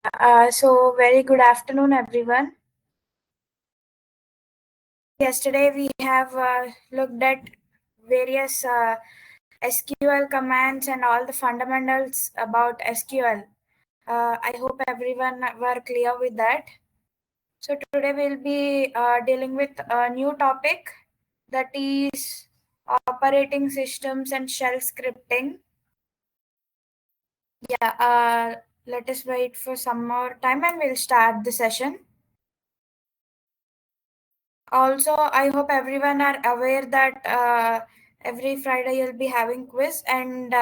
So very good afternoon, everyone. Yesterday we have looked at various SQL commands and all the fundamentals about SQL. I hope everyone were clear with that. So today we'll be dealing with a new topic, that is operating systems and shell scripting. Yeah, let us wait for some more time and we'll start the session. Also, I hope everyone are aware that every Friday you'll be having quiz, and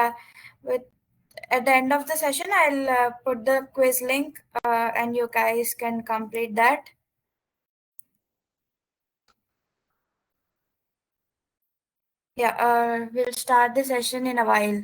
with at the end of the session, I'll put the quiz link, and you guys can complete that. Yeah, we'll start the session in a while.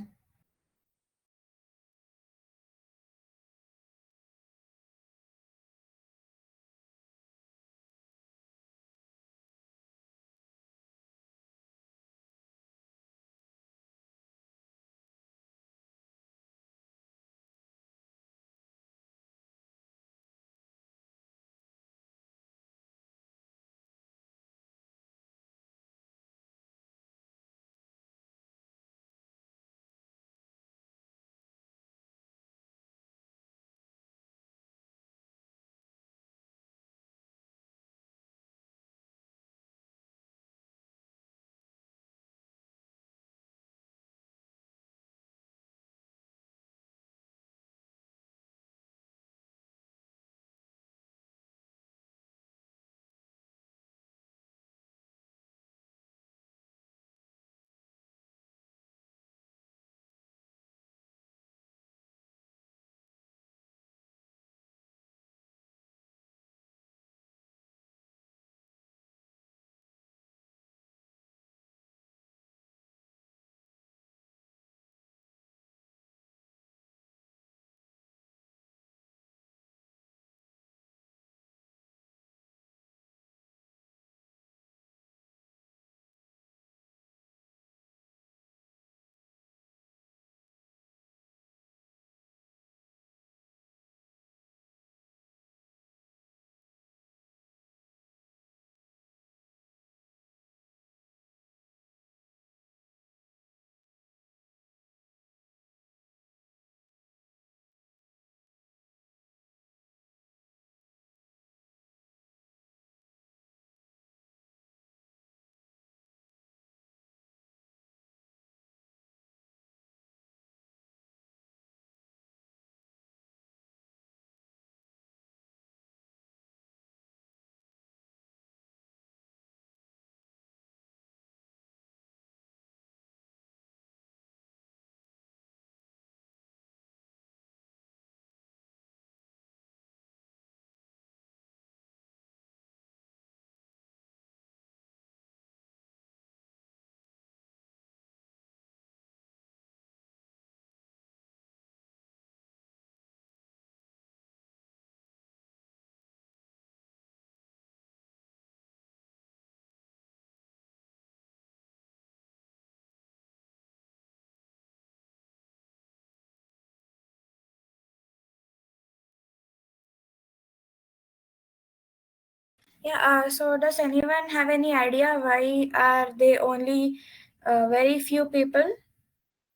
Yeah. So does anyone have any idea why are they only very few people?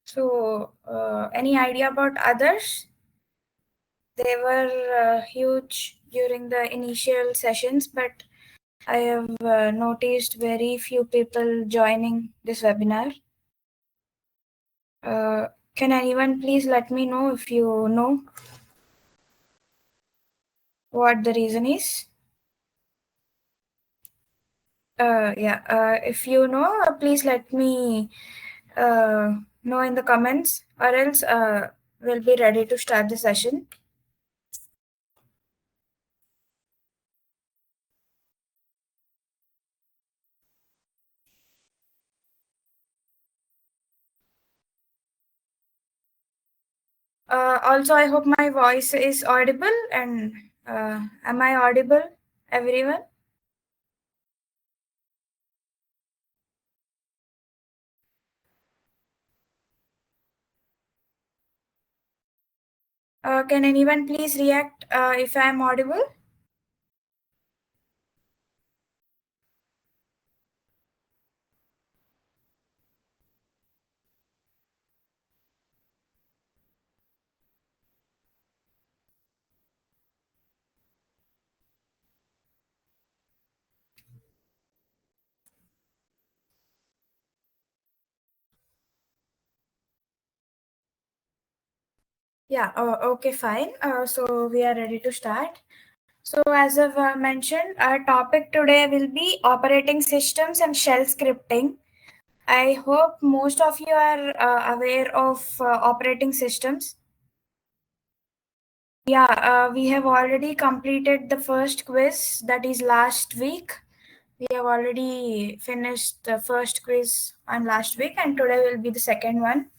So any idea about others? They were huge during the initial sessions, but I have noticed very few people joining this webinar. Uh, can anyone please let me know if you know what the reason is? Yeah, if you know, please let me know in the comments, or else we'll be ready to start the session. Also, I hope my voice is audible, and am I audible, everyone? Can anyone please react if I am audible? Yeah, okay, fine. So we are ready to start. So, as I've mentioned, our topic today will be operating systems and shell scripting. I hope most of you are aware of operating systems. Yeah, we have already completed the first quiz, that is last week. We have already finished the first quiz on last week, and today will be the second one.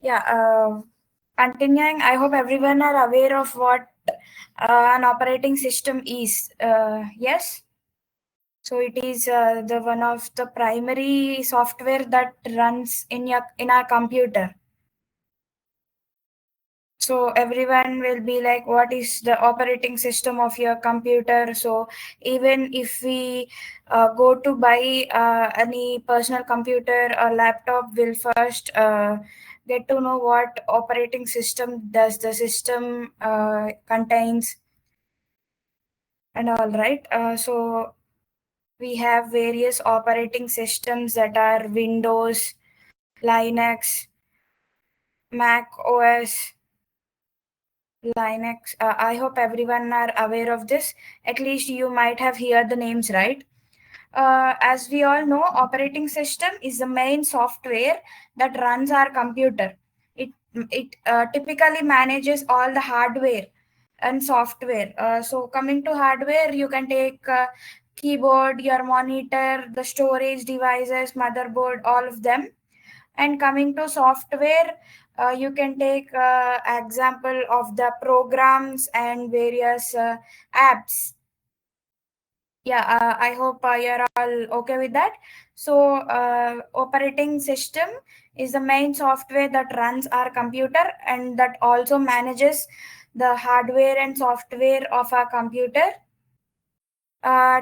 Yeah, continuing, I hope everyone are aware of what an operating system is. Yes, so it is the one of the primary software that runs in our computer. So everyone will be like, what is the operating system of your computer? So even if we go to buy any personal computer or laptop, we'll first get to know what operating system does the system contains and all, right. So we have various operating systems that are Windows, Linux, Mac OS, Linux. I hope everyone are aware of this. At least you might have heard the names, right? As we all know, operating system is the main software that runs our computer. It typically manages all the hardware and software. So coming to hardware, you can take keyboard, your monitor, the storage devices, motherboard, all of them. And coming to software, you can take example of the programs and various apps. Yeah, I hope you're all okay with that. So, operating system is the main software that runs our computer and that also manages the hardware and software of our computer.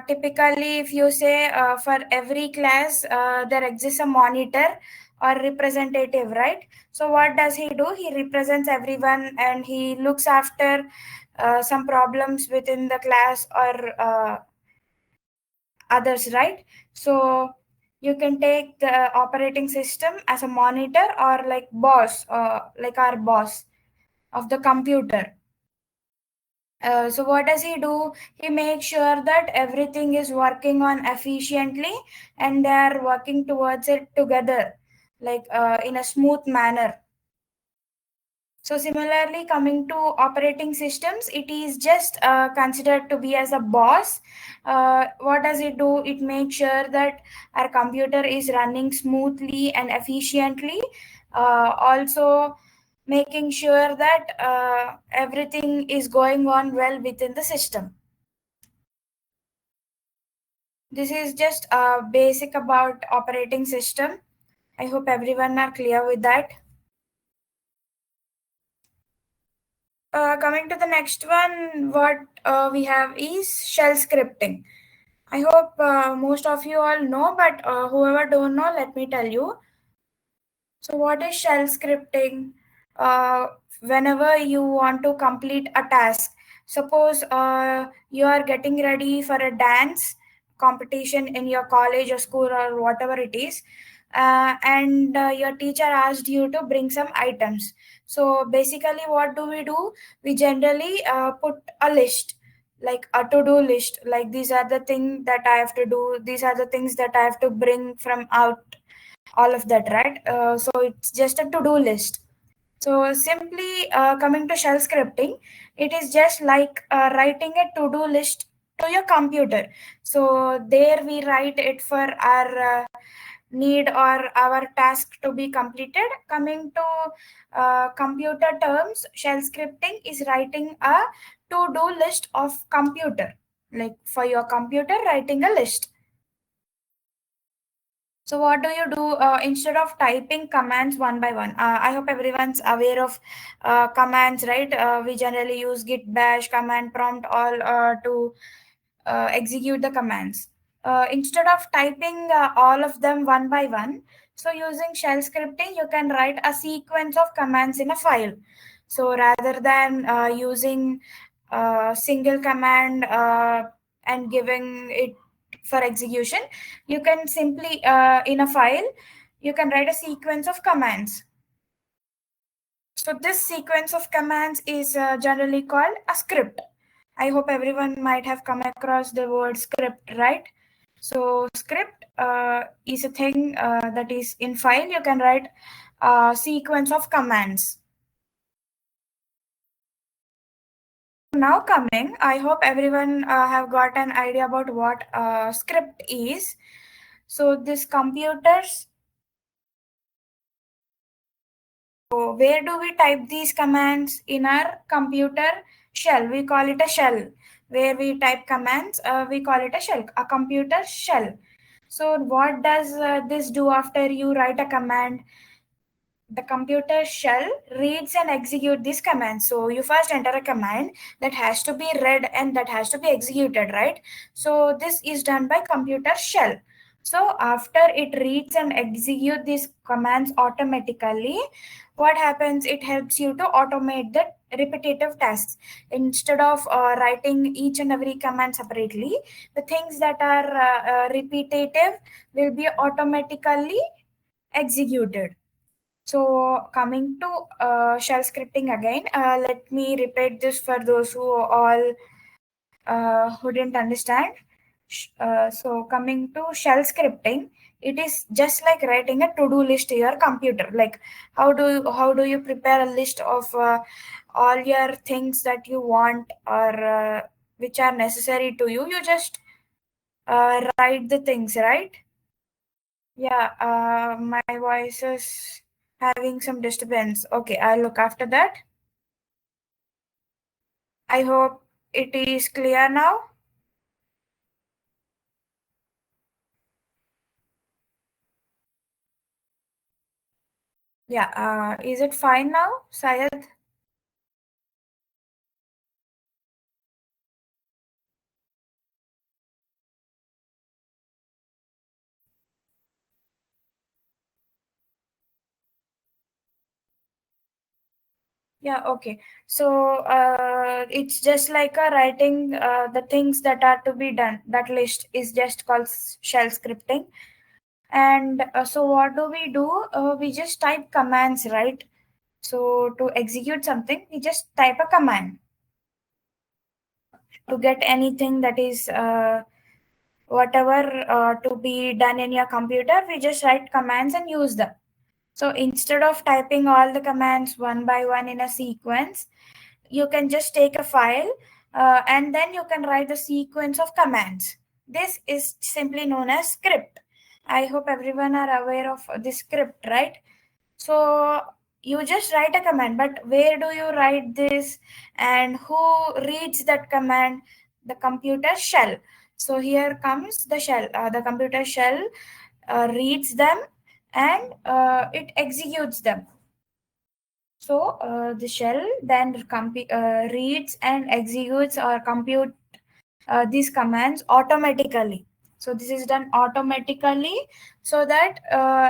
Typically, if you say for every class, there exists a monitor or representative, right? So, what does he do? He represents everyone and he looks after some problems within the class or others, right? So, you can take the operating system as a monitor or like boss, like our boss of the computer. So what does he do? He makes sure that everything is working on efficiently and they are working towards it together, like in a smooth manner. So similarly, coming to operating systems, it is just considered to be as a boss. What does it do? It makes sure that our computer is running smoothly and efficiently. Also, making sure that everything is going on well within the system. This is just basic about operating system. I hope everyone are clear with that. Coming to the next one, what we have is shell scripting. I hope most of you all know, but whoever don't know, let me tell you. So, what is shell scripting? Uh, Whenever you want to complete a task, suppose you are getting ready for a dance competition in your college or school or whatever it is, and your teacher asked you to bring some items. So, basically, what do? We generally put a list, like a to-do list, like these are the things that I have to do, these are the things that I have to bring from out, all of that, right? So it's just a to-do list. So simply coming to shell scripting, it is just like writing a to-do list to your computer. So there we write it for our need or our task to be completed. Coming to computer terms, shell scripting is writing a to-do list of computer, like for your computer, writing a list. So what do you do instead of typing commands one by one? I hope everyone's aware of commands, right? We generally use git bash, command prompt, all to execute the commands. Instead of typing all of them one by one, so using shell scripting, you can write a sequence of commands in a file. So rather than using a single command and giving it for execution, you can simply in a file, you can write a sequence of commands. So this sequence of commands is generally called a script. I hope everyone might have come across the word script, right? So script is a thing that is in file. You can write a sequence of commands. Now coming, I hope everyone have got an idea about what script is. So this computers, so where do we type these commands? In our computer shell, we call it a shell. Where we type commands, we call it a shell, a computer shell. So what does this do after you write a command? The computer shell reads and execute these commands. So you first enter a command that has to be read and that has to be executed, right? So this is done by computer shell. So after it reads and execute these commands automatically, what happens? It helps you to automate the repetitive tasks. Instead of writing each and every command separately, the things that are repetitive will be automatically executed. So coming to shell scripting again, let me repeat this for those who all who didn't understand. So coming to shell scripting, it is just like writing a to-do list to your computer. Like how do you prepare a list of all your things that you want or which are necessary to you? You just write the things, right? Yeah, my voice is having some disturbance. Okay, I'll look after that. I hope it is clear now. Yeah, is it fine now, Syed? Yeah, okay. So it's just like a writing the things that are to be done. That list is just called shell scripting. And so what do? We just type commands, right? So to execute something, we just type a command to get anything that is whatever to be done in your computer. We just write commands and use them. So instead of typing all the commands one by one in a sequence, you can just take a file and then you can write the sequence of commands. This is simply known as script. I hope everyone are aware of this script, right? So you just write a command, but where do you write this and who reads that command? The computer shell. So here comes the shell. The computer shell reads them and it executes them. So the shell then reads and executes or compute these commands automatically. So this is done automatically so that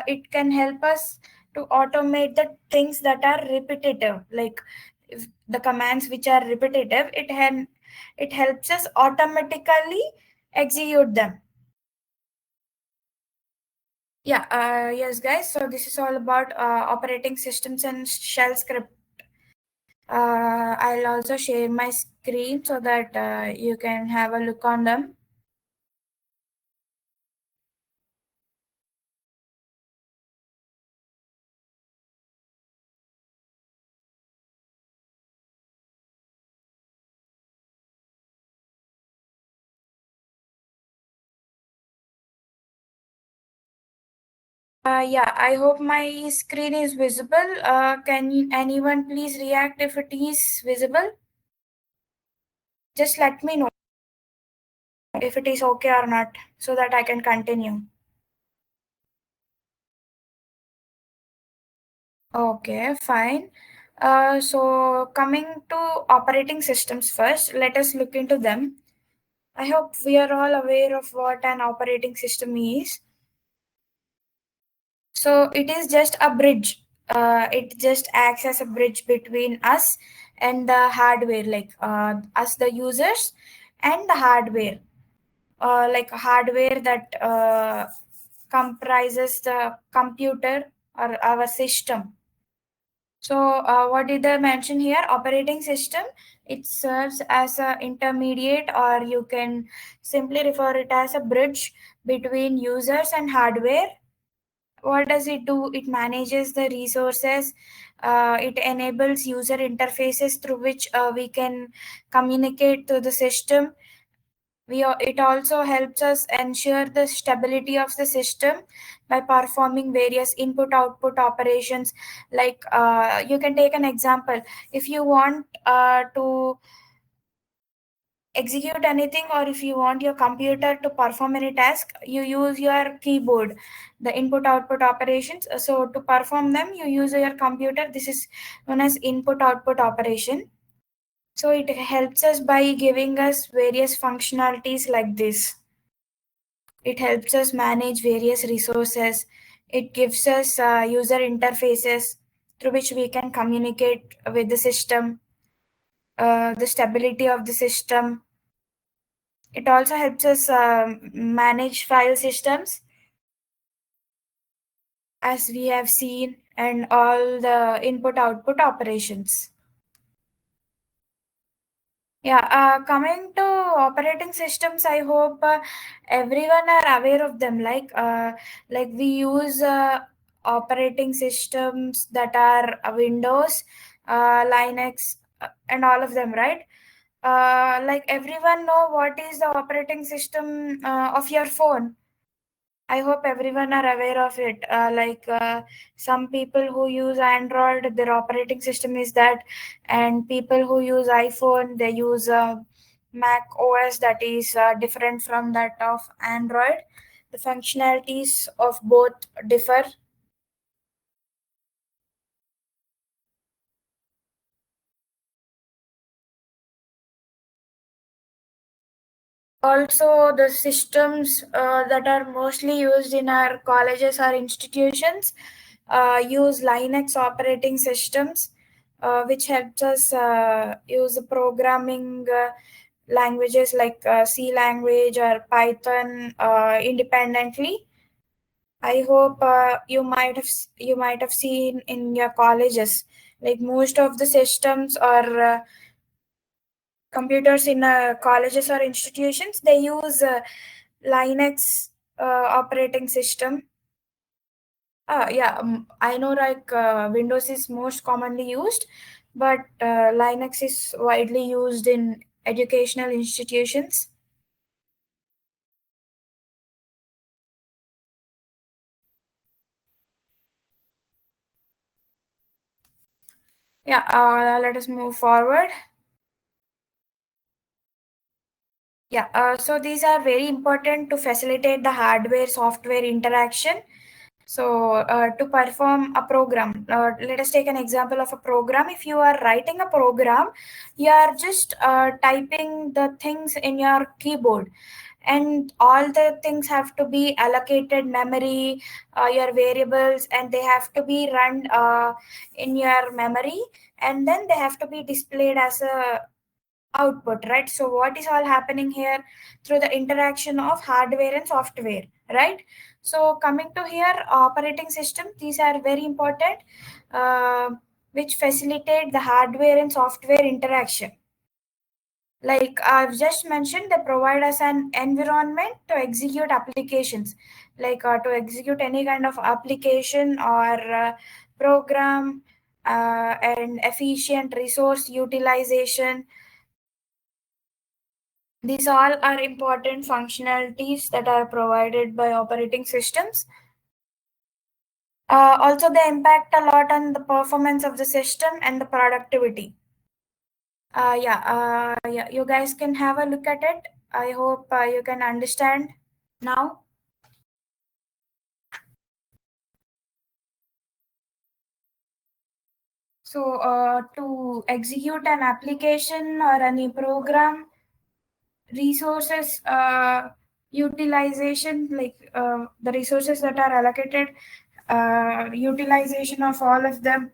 it can help us to automate the things that are repetitive. Like if the commands which are repetitive, it helps us automatically execute them. Yeah, yes, guys. So this is all about operating systems and shell script. I'll also share my screen so that you can have a look on them. Yeah, I hope my screen is visible. Can anyone please react if it is visible? Just let me know if it is okay or not so that I can continue. Okay, fine. So coming to operating systems first, let us look into them. I hope we are all aware of what an operating system is. So it is just a bridge. It just acts as a bridge between us and the hardware, like us, the users, and the hardware. Like hardware that comprises the computer or our system. So, what did I mention here? Operating system. It serves as a intermediate, or you can simply refer it as a bridge between users and hardware. What does it do? It manages the resources. It enables user interfaces through which we can communicate to the system. It also helps us ensure the stability of the system by performing various input output operations. Like you can take an example. If you want to execute anything, or if you want your computer to perform any task, you use your keyboard, the input output operations. So to perform them, you use your computer. This is known as input output operation. So it helps us by giving us various functionalities like this. It helps us manage various resources. It gives us user interfaces through which we can communicate with the system, the stability of the system. It also helps us manage file systems, as we have seen, and all the input output operations. Yeah, coming to operating systems, I hope everyone are aware of them. Like we use operating systems that are Windows, Linux, and all of them, right? Like everyone know what is the operating system of your phone. I hope everyone are aware of it. Some people who use Android, their operating system is that, and people who use iPhone, they use Mac OS that is different from that of Android. The functionalities of both differ. Also, the systems that are mostly used in our colleges or institutions use Linux operating systems, which helps us use programming languages like C language or Python independently. I hope you might have seen in your colleges, like most of the systems or computers in colleges or institutions, they use Linux operating system. Yeah, I know like Windows is most commonly used, but Linux is widely used in educational institutions. Yeah, let us move forward. Yeah, so these are very important to facilitate the hardware software interaction. So, to perform a program, let us take an example of a program. If you are writing a program, you are just typing the things in your keyboard, and all the things have to be allocated memory, your variables, and they have to be run in your memory, and then they have to be displayed as a output, right? So what is all happening here through the interaction of hardware and software, right? So coming to here, operating system, these are very important, uh, which facilitate the hardware and software interaction. Like I've just mentioned, they provide us an environment to execute applications, like to execute any kind of application or program, and efficient resource utilization. These all are important functionalities that are provided by operating systems. Also, they impact a lot on the performance of the system and the productivity. Yeah, you guys can have a look at it. I hope you can understand now. So, to execute an application or any program, resources utilization, like the resources that are allocated, utilization of all of them.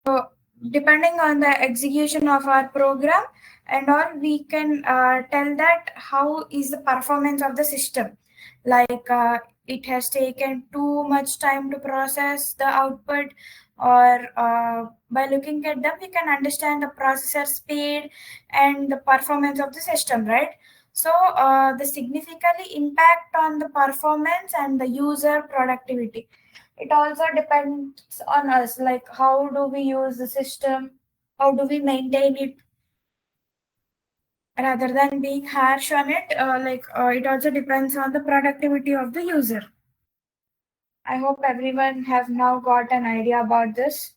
So, depending on the execution of our program and all, we can tell that how is the performance of the system. Like it has taken too much time to process the output, or by looking at them, we can understand the processor speed and the performance of the system, right? So, the significantly impact on the performance and the user productivity. It also depends on us, like how do we use the system, how do we maintain it, rather than being harsh on it. It also depends on the productivity of the user. I hope everyone have now got an idea about this.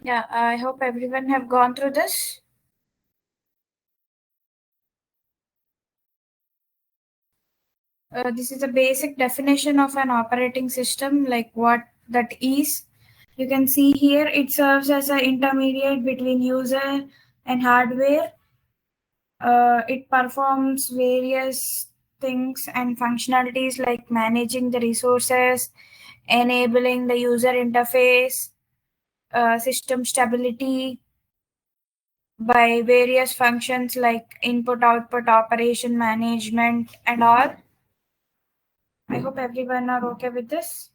Yeah, I hope everyone have gone through this. This is a basic definition of an operating system, like what that is. You can see here it serves as an intermediate between user and hardware. It performs various things and functionalities like managing the resources, enabling the user interface, system stability by various functions like input, output, operation management, and all. I hope everyone are okay with this.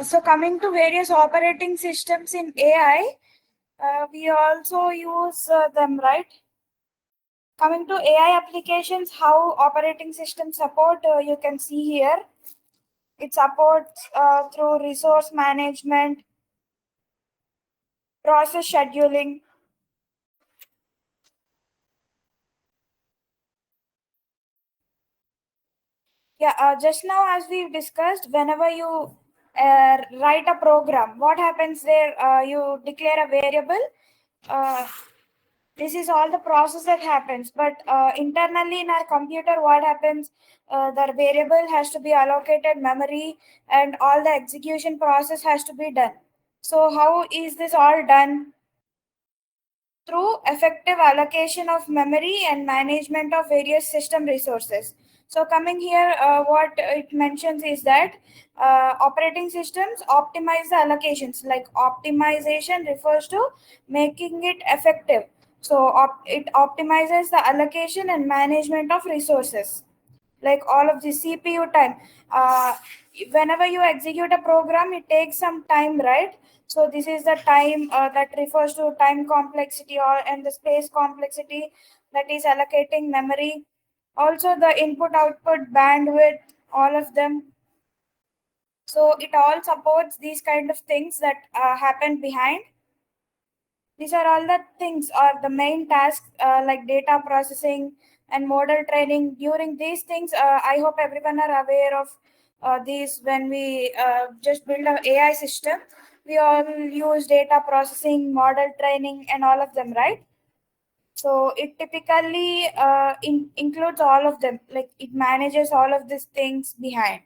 So coming to various operating systems in AI, we also use them, right? Coming to AI applications, how operating systems support, you can see here. It supports through resource management, process scheduling. Yeah, just now, as we've discussed, whenever you write a program, what happens there? You declare a variable. Uh, this is all the process that happens. But internally in our computer, what happens? The variable has to be allocated memory, and all the execution process has to be done. So, how is this all done? Through effective allocation of memory and management of various system resources. So, coming here, what it mentions is that operating systems optimize the allocations. Like optimization refers to making it effective. So, it optimizes the allocation and management of resources, like all of the CPU time. uh, Whenever you execute a program, it takes some time, right? So this is the time that refers to time complexity, or and the space complexity that is allocating memory. Also the input output bandwidth, all of them. So it all supports these kind of things that happen behind. These are all the things or the main tasks, like data processing and model training. During these things, I hope everyone are aware of these. When we just build a AI system, we all use data processing, model training, and all of them, right? So it typically includes all of them. Like it manages all of these things behind.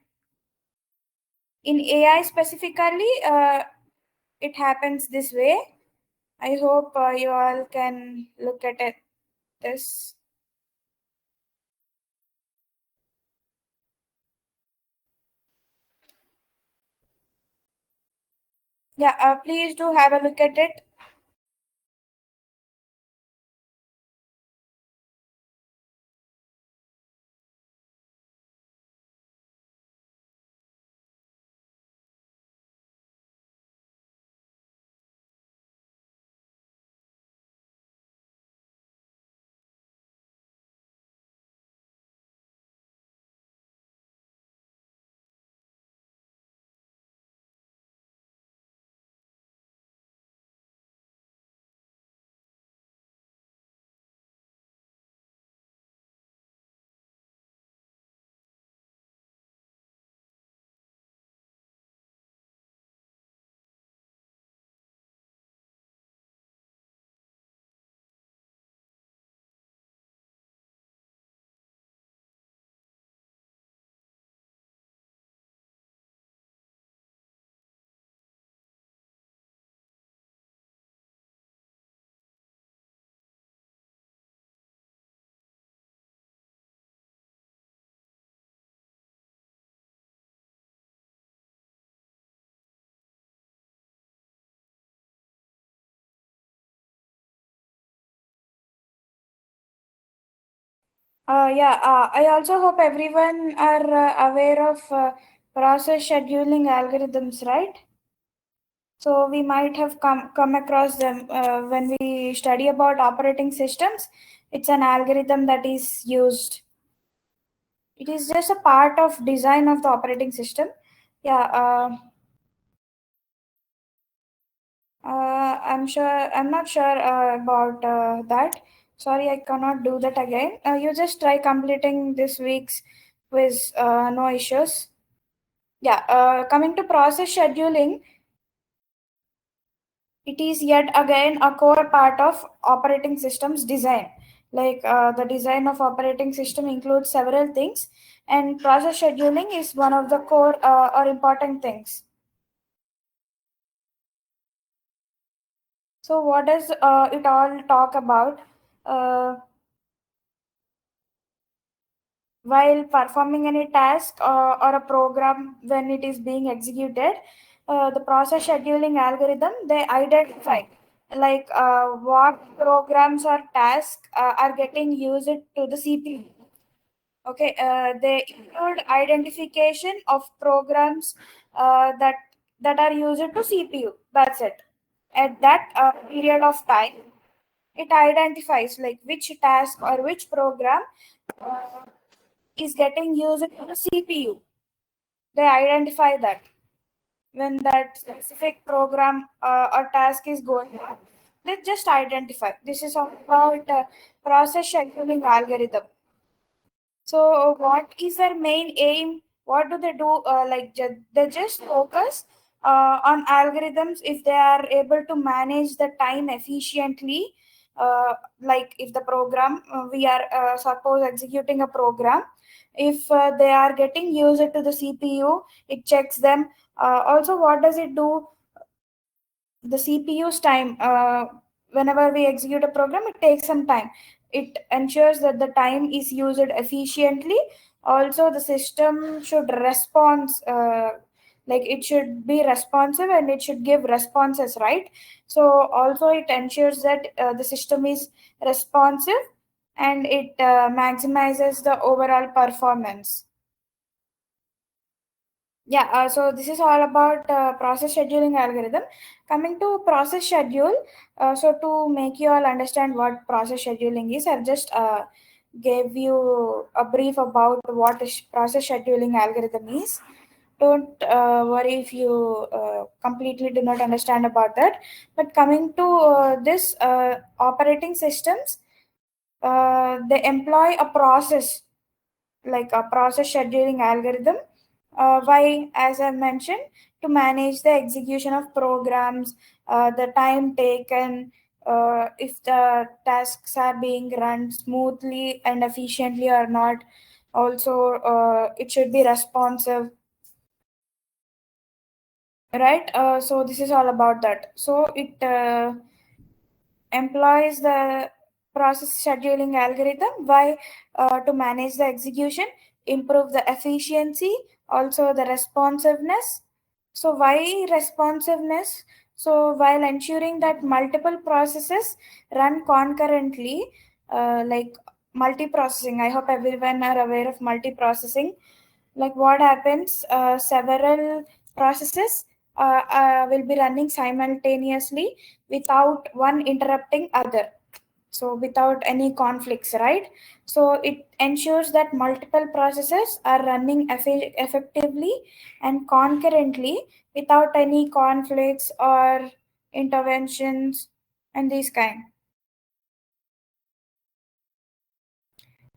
In AI specifically, it happens this way. I hope you all can look at it. This. Yeah, please do have a look at it. Yeah, I also hope everyone are aware of process scheduling algorithms, right? So we might have come across them when we study about operating systems. It's an algorithm that is used. It is just a part of design of the operating system. Yeah, I'm sure. I'm not sure about that. Sorry, I cannot do that again. You just try completing this week's quiz. No issues. Yeah. Coming to process scheduling, it is yet again a core part of operating systems design. Like the design of operating system includes several things, and process scheduling is one of the core or important things. So, what does it all talk about? Uh, while performing any task or a program when it is being executed, the process scheduling algorithm, they identify like what programs or tasks are getting used to the CPU. Okay, they include identification of programs that that are used to CPU. That's it. At that period of time, it identifies like which task or which program uh, is getting used to the CPU. They identify that when that specific program or task is going on. They just identify. This is all about process scheduling algorithm. So, what is their main aim? What do they do? They just focus on algorithms if they are able to manage the time efficiently. Like if the program we are suppose executing a program, if they are getting used to the CPU, it checks them. Also, what does it do? The CPU's time, whenever we execute a program, it takes some time. It ensures that the time is used efficiently. Also, the system should respond, like it should be responsive and it should give responses, right? So, also, it ensures that the system is responsive and it maximizes the overall performance. Yeah, so this is all about process scheduling algorithm. Coming to process schedule, so to make you all understand what process scheduling is, I've just gave you a brief about what is process scheduling algorithm is. Don't worry if you completely do not understand about that. But coming to this operating systems, they employ a process like a process scheduling algorithm. Why, as I mentioned, to manage the execution of programs, the time taken, if the tasks are being run smoothly and efficiently or not. Also, it should be responsive, right? So this is all about that. So it employs the process scheduling algorithm why to manage the execution, improve the efficiency, also the responsiveness. So why responsiveness? So while ensuring that multiple processes run concurrently, like multiprocessing, I hope everyone are aware of multiprocessing. Like what happens, several processes will be running simultaneously without one interrupting other, so without any conflicts, right? So it ensures that multiple processes are running effectively and concurrently without any conflicts or interventions and these kind.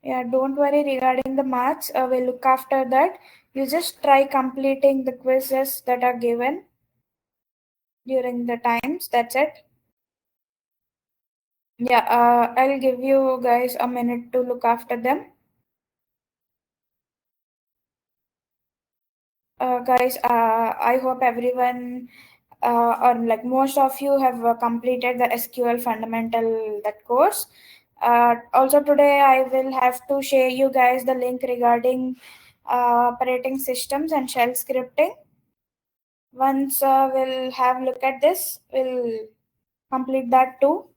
Yeah, don't worry regarding the marks, we'll look after that. You just try completing the quizzes that are given during the times, that's it. Yeah, I'll give you guys a minute to look after them. Guys, I hope everyone or like most of you have completed the SQL fundamental that course. Also today I will have to share you guys the link regarding operating systems and shell scripting. Once we'll have look at this, we'll complete that too.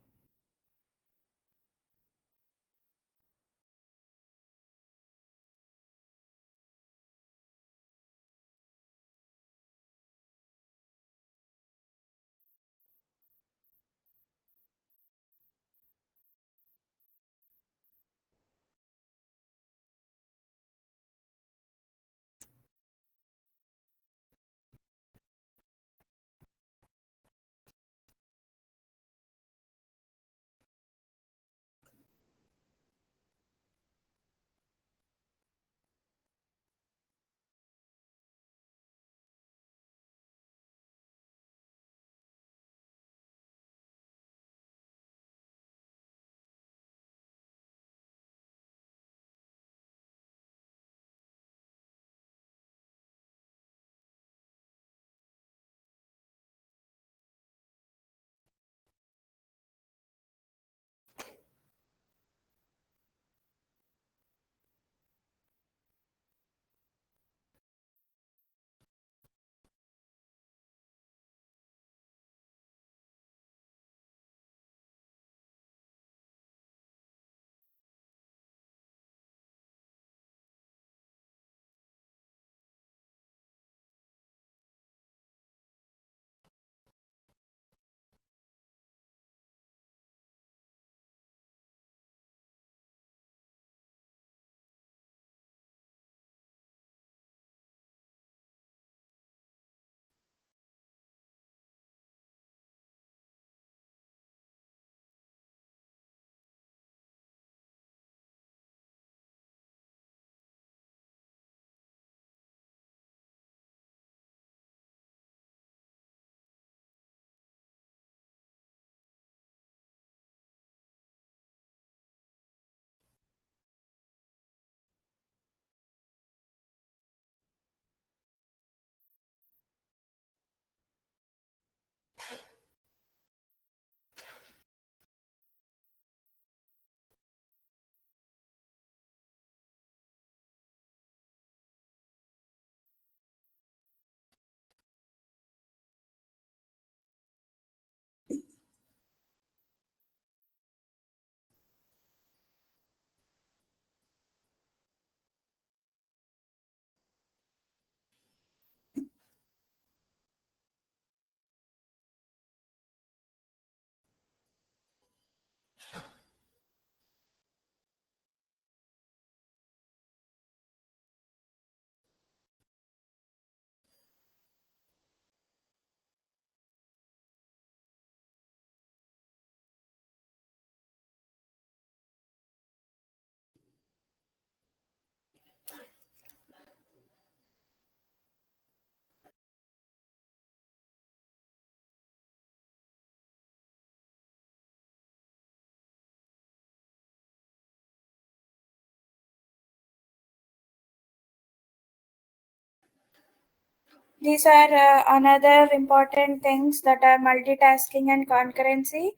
These are another important things that are multitasking and concurrency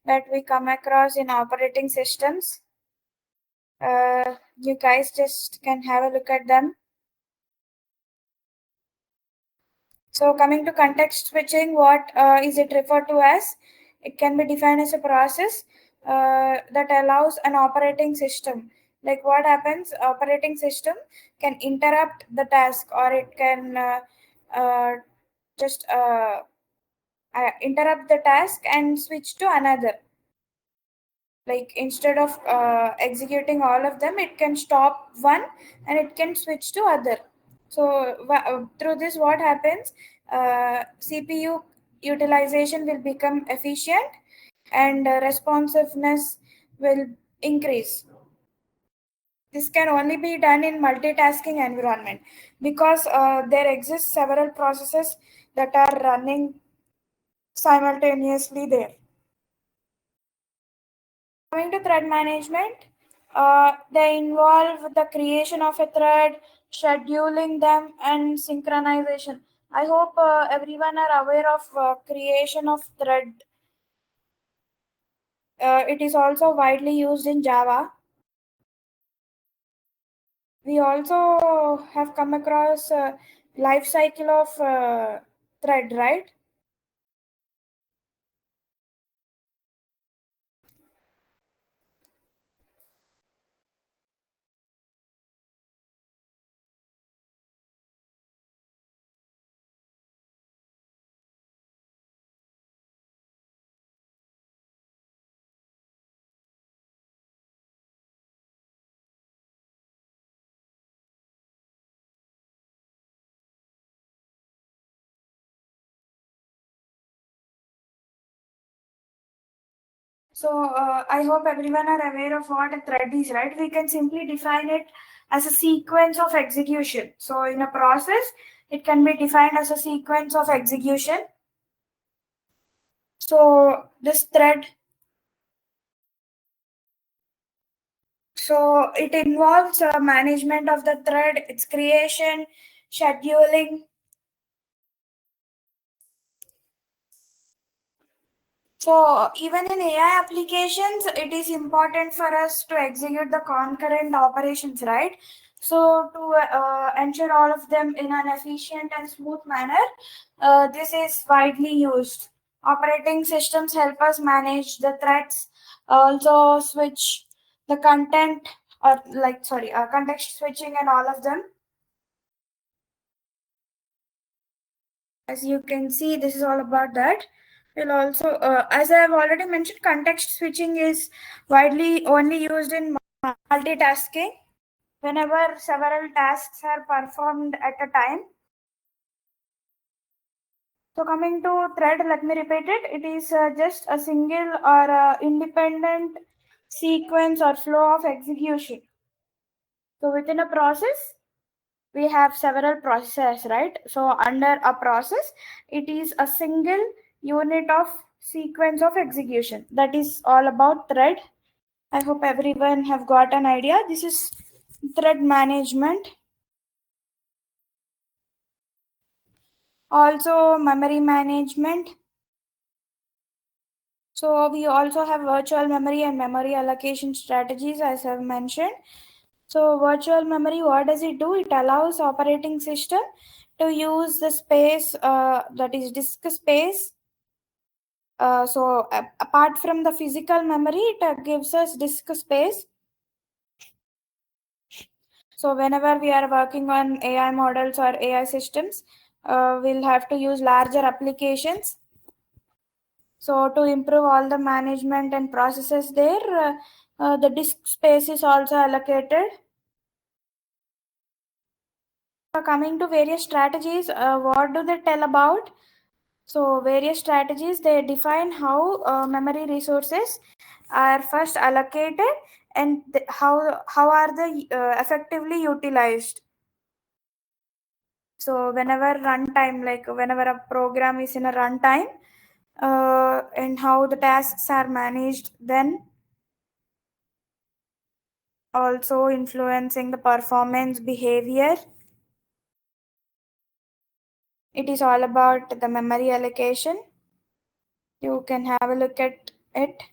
that we come across in operating systems. You guys just can have a look at them. So coming to context switching, what is it referred to as? It can be defined as a process that allows an operating system. Like what happens, operating system can interrupt the task or it can uh, just interrupt the task and switch to another. Like instead of executing all of them, it can stop one and it can switch to other. So through this what happens, cpu utilization will become efficient and responsiveness will increase. This can only be done in multitasking environment because there exist several processes that are running simultaneously there. Coming to thread management, they involve the creation of a thread, scheduling them, and synchronization. I hope everyone are aware of creation of thread. It is also widely used in Java. We also have come across life cycle of thread, right? So I hope everyone are aware of what a thread is, right? We can simply define it as a sequence of execution. So in a process, it can be defined as a sequence of execution. So this thread, so it involves management of the thread, its creation, scheduling. So even in AI applications, it is important for us to execute the concurrent operations, right? So to ensure all of them in an efficient and smooth manner, this is widely used. Operating systems help us manage the threads, also switch the content or like sorry, context switching and all of them. As you can see, this is all about that. We'll also, as I have already mentioned, context switching is widely only used in multitasking whenever several tasks are performed at a time. So coming to thread, let me repeat it. It is just a single or independent sequence or flow of execution. So within a process, we have several processes, right? So under a process, it is a single unit of sequence of execution. That is all about thread. I hope everyone have got an idea. This is thread management. Also memory management. So we also have virtual memory and memory allocation strategies as I've mentioned. So virtual memory, what does it do? It allows operating system to use the space that is disk space. Apart from the physical memory, it gives us disk space. So whenever we are working on AI models or AI systems, we'll have to use larger applications. So to improve all the management and processes there, the disk space is also allocated. Coming to various strategies, what do they tell about? So various strategies, they define how memory resources are first allocated and how are they effectively utilized. So whenever runtime, like whenever a program is in a runtime, and how the tasks are managed, then also influencing the performance behavior. It is all about the memory allocation. You can have a look at it.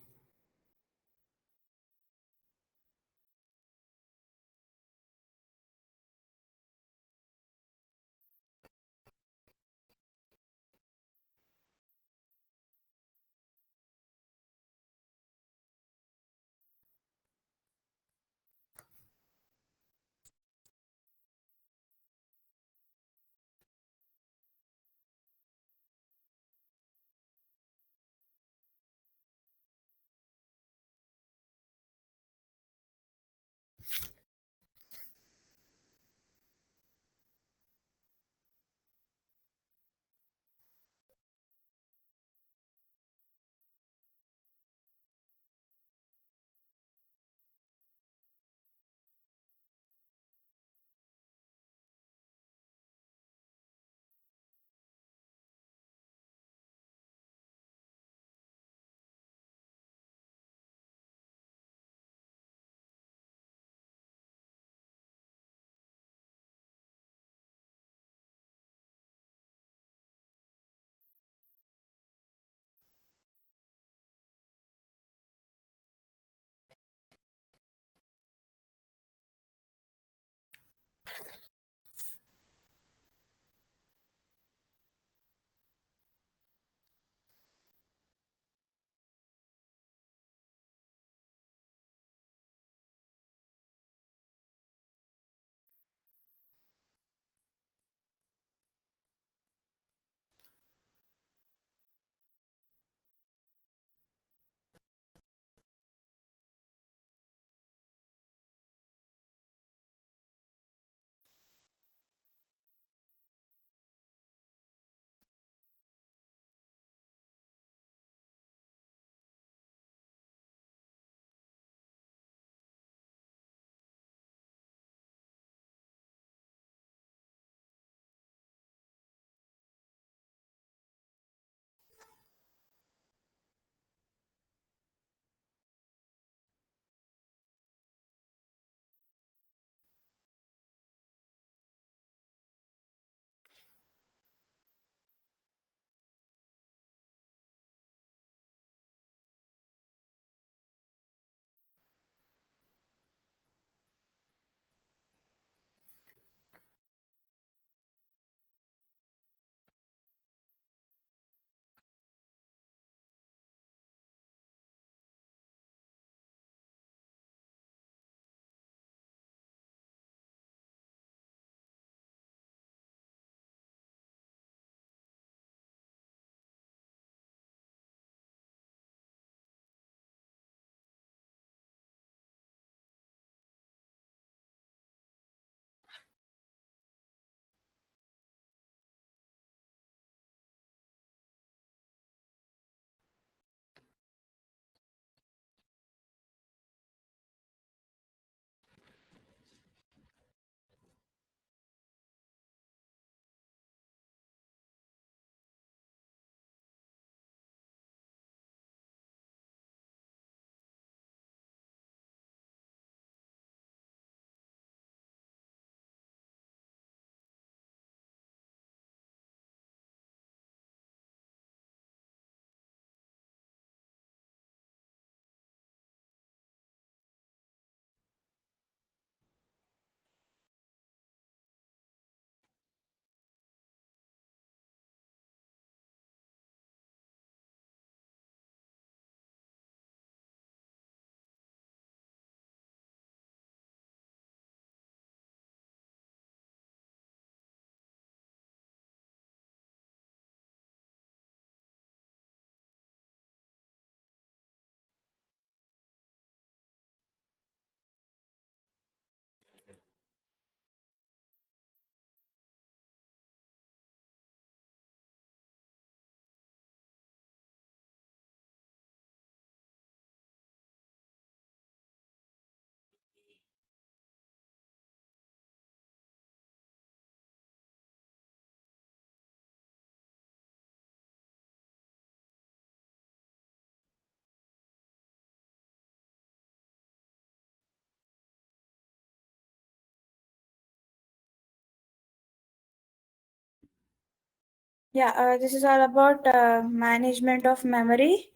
Yeah, this is all about management of memory.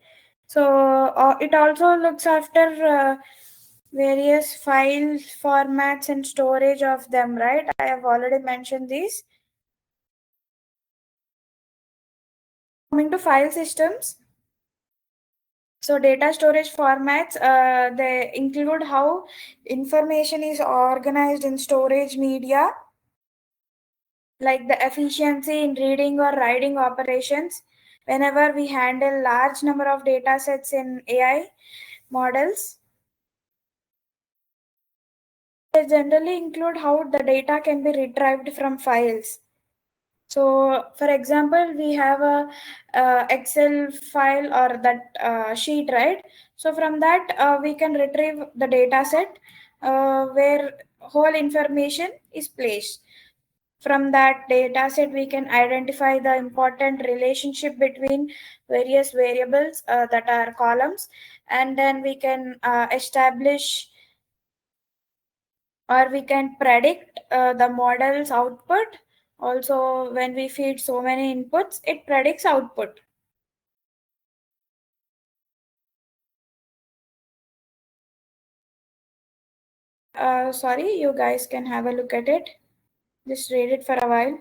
So it also looks after various file formats and storage of them, right? I have already mentioned these. Coming to file systems, so data storage formats, they include how information is organized in storage media, like the efficiency in reading or writing operations. Whenever we handle large number of data sets in AI models, they generally include how the data can be retrieved from files. So, for example, we have a Excel file or that sheet, right? So from that, we can retrieve the data set where whole information is placed. From that data set, we can identify the important relationship between various variables that are columns, and then we can establish or we can predict the model's output. Also, when we feed so many inputs, it predicts output. Sorry, you guys can have a look at it. Just read it for a while.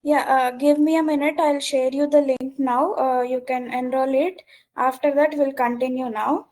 Yeah, give me a minute. I'll share you the link now. You can enroll it. After that, we'll continue now.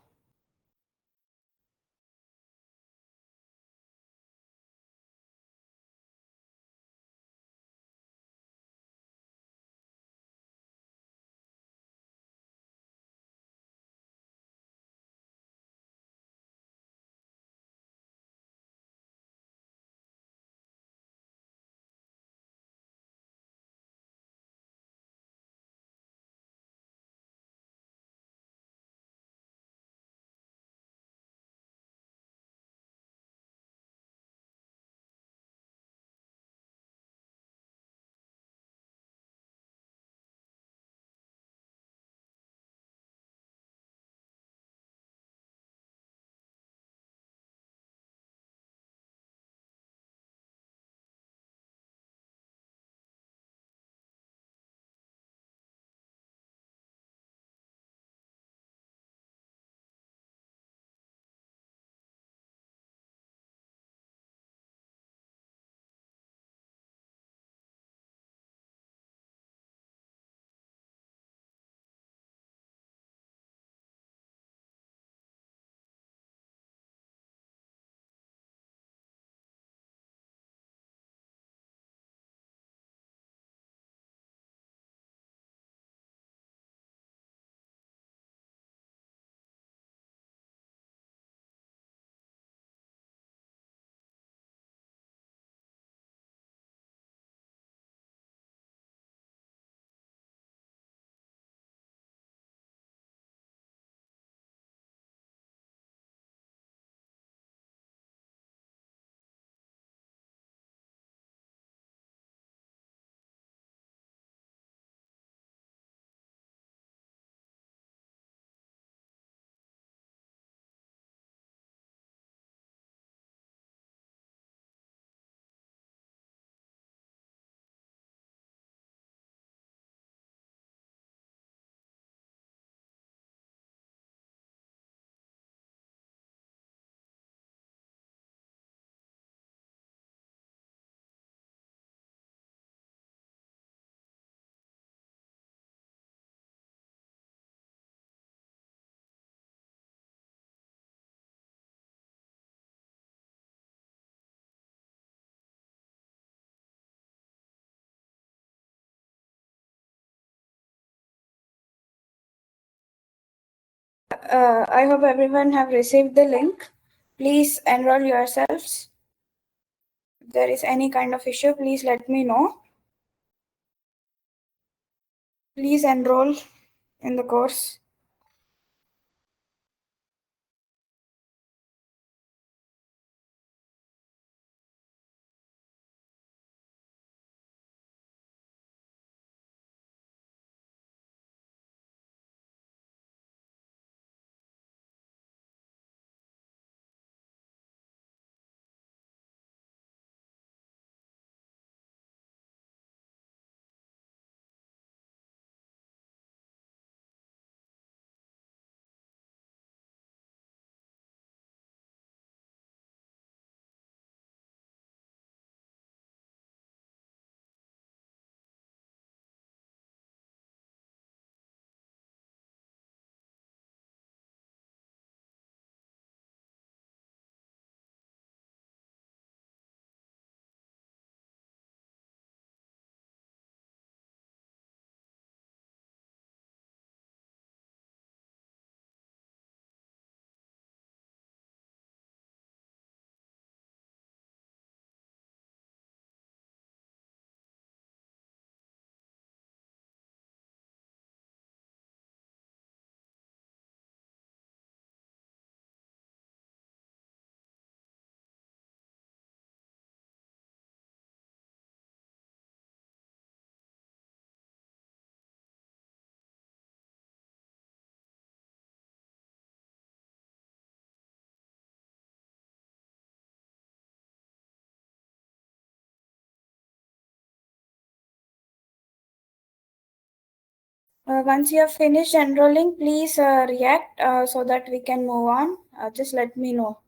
I hope everyone have received the link. Please enroll yourselves. If there is any kind of issue, please let me know. Please enroll in the course. Once you have finished enrolling, please react so that we can move on. Just let me know.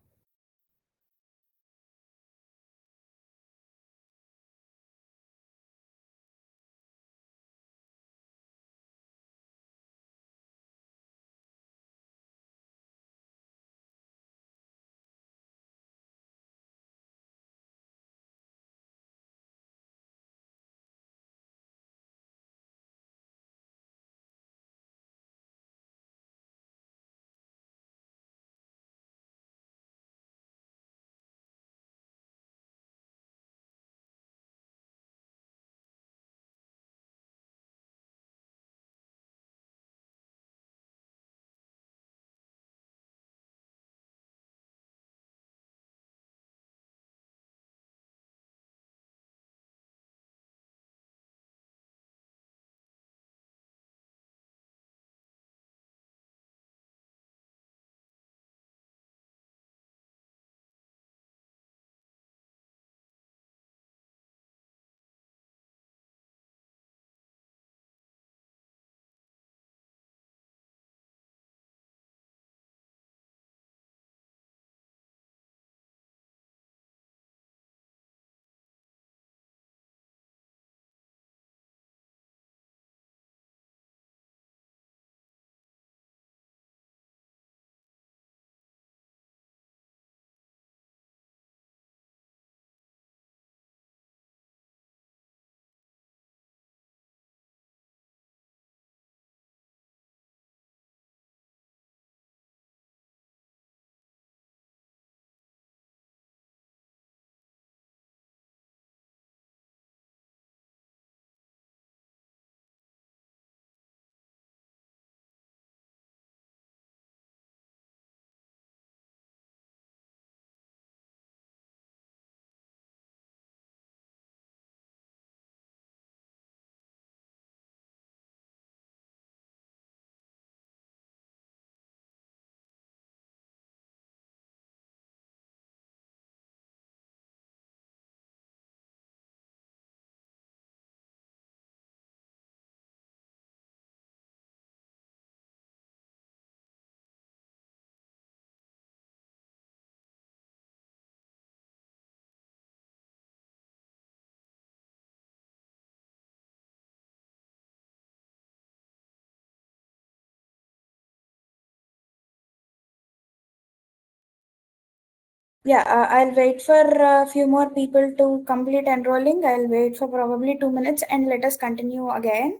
Yeah, I'll wait for a few more people to complete enrolling. I'll wait for probably 2 minutes and let us continue again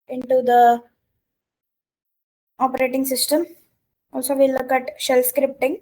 into the operating system. Also, we'll look at shell scripting.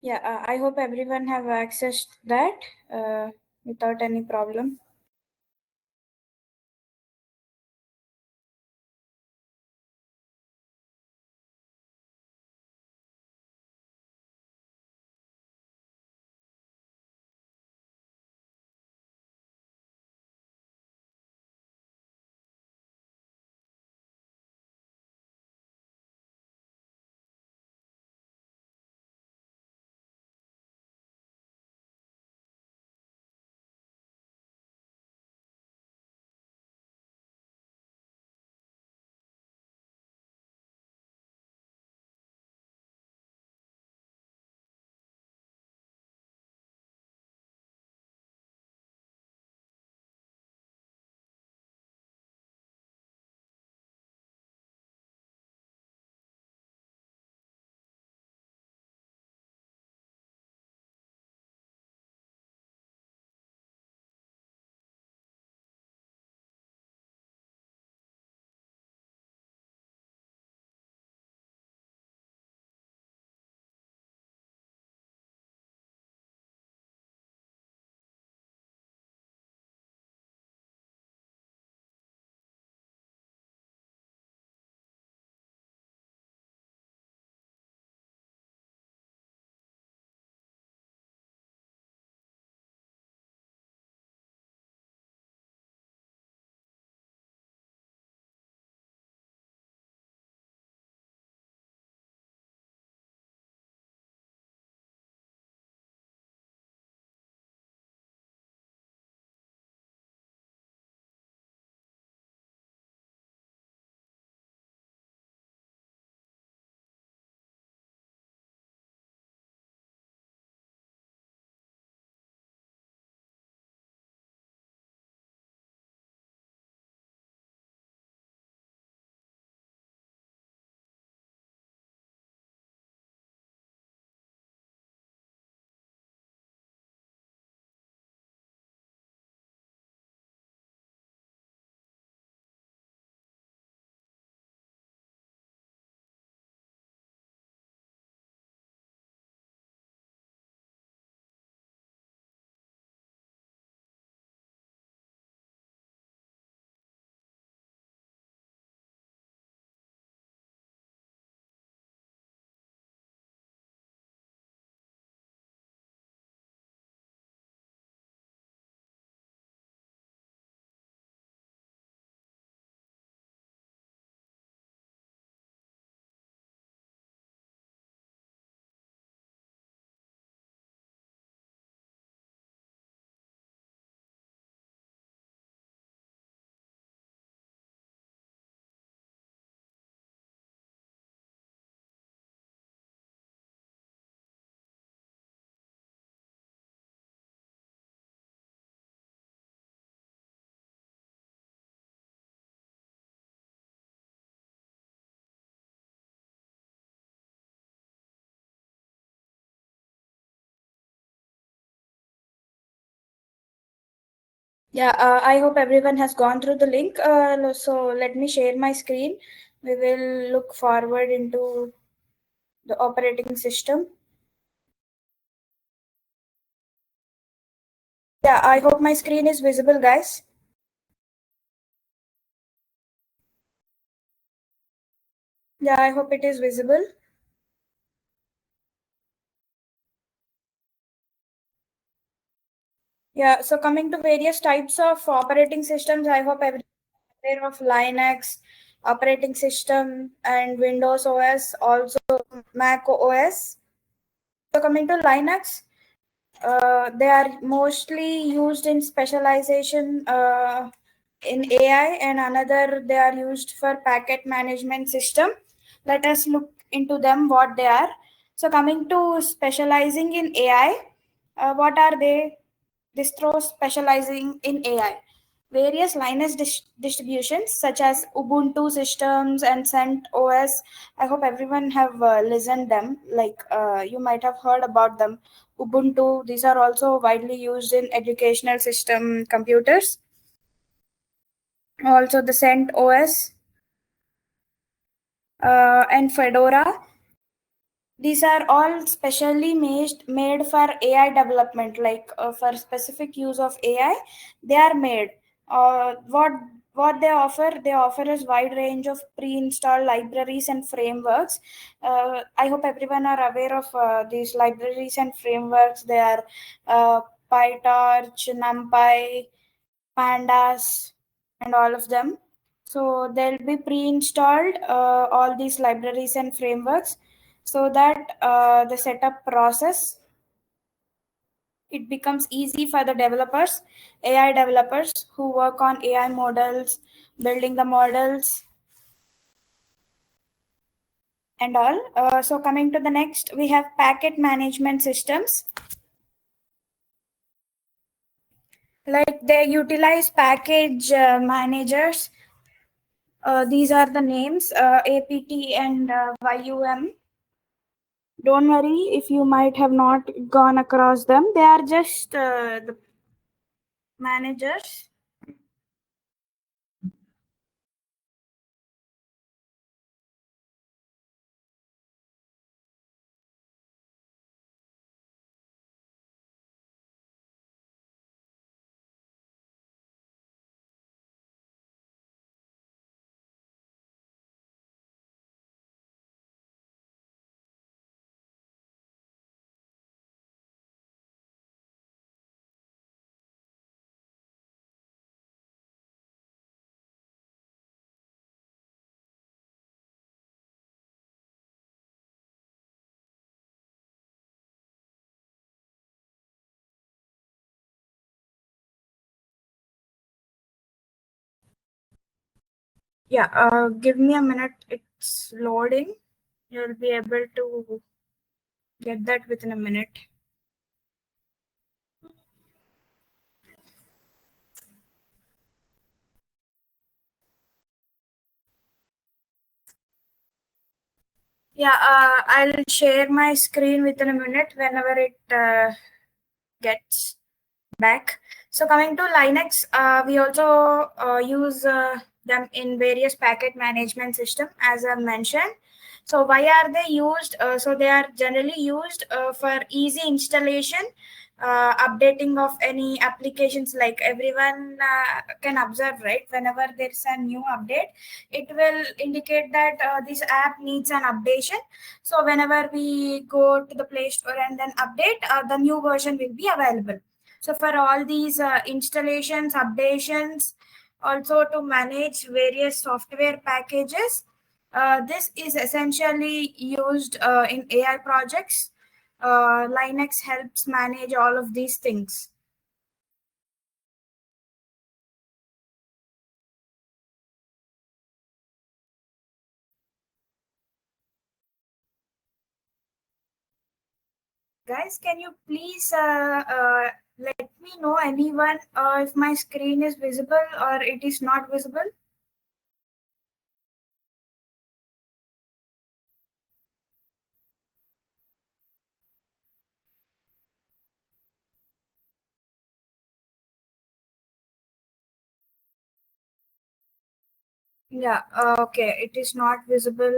Yeah, I hope everyone have accessed that without any problem. Yeah, I hope everyone has gone through the link. So let me share my screen. We will look forward into the operating system. Yeah, I hope my screen is visible, guys. Yeah, I hope it is visible. Yeah, so coming to various types of operating systems, I hope everyone is aware of Linux operating system and Windows OS, also Mac OS. So coming to Linux, they are mostly used in specialization in AI, and another they are used for packet management system. Let us look into them what they are. So coming to specializing in AI, what are they? Distros specializing in AI. Various Linux distributions such as Ubuntu systems and CentOS. I hope everyone have listened them. Like you might have heard about them. Ubuntu. These are also widely used in educational system computers. Also the CentOS and Fedora. These are all specially made for AI development, like for specific use of AI. They are made. What they offer is wide range of pre-installed libraries and frameworks. I hope everyone are aware of these libraries and frameworks. They are uh, PyTorch, NumPy, Pandas, and all of them. So they'll be pre-installed all these libraries and frameworks so that the setup process it becomes easy for the developers, AI developers who work on AI models, building the models and all. So coming to the next, we have packet management systems. Like they utilize package managers. These are the names APT and YUM. Don't worry if you might have not gone across them. They are just the managers. Yeah, give me a minute. It's loading. You'll be able to get that within a minute. Yeah, I'll share my screen within a minute whenever it gets back. So coming to Linux, we also use them in various packet management system, as I mentioned. So why are they used? So they are generally used for easy installation, updating of any applications. Like everyone can observe, right? Whenever there's a new update, it will indicate that this app needs an updation. So whenever we go to the Play Store and then update, the new version will be available. So for all these installations, updations, also to manage various software packages, this is essentially used in AI projects. Linux helps manage all of these things. Guys, can you please let me know anyone if my screen is visible or it is not visible? Yeah, okay. It is not visible.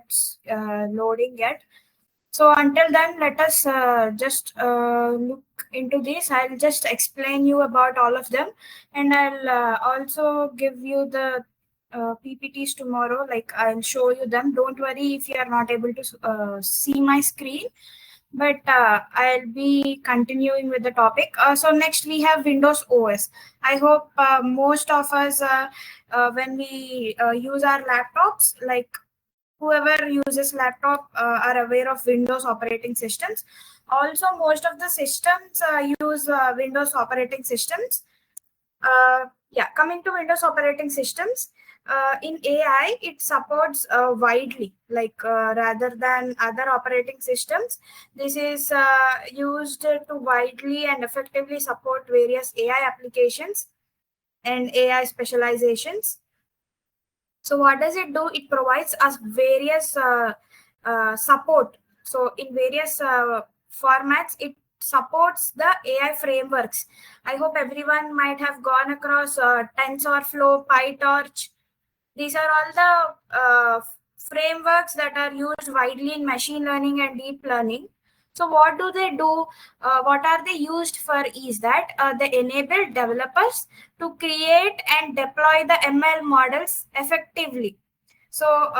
It's loading yet. So until then, let us just look into this. I'll just explain you about all of them, and I'll also give you the PPTs tomorrow. Like I'll show you them. Don't worry if you are not able to see my screen, but I'll be continuing with the topic. So next we have Windows OS. I hope most of us, when we use our laptops, like whoever uses laptop are aware of Windows operating systems. Also, most of the systems use Windows operating systems. Yeah, coming to Windows operating systems, in AI, it supports widely, like rather than other operating systems. This is used to widely and effectively support various AI applications and AI specializations. So what does it do? It provides us various support. So in various formats, it supports the AI frameworks. I hope everyone might have gone across TensorFlow, PyTorch. These are all the frameworks that are used widely in machine learning and deep learning. So what do they do? What are they used for is that they enable developers to create and deploy the ML models effectively. So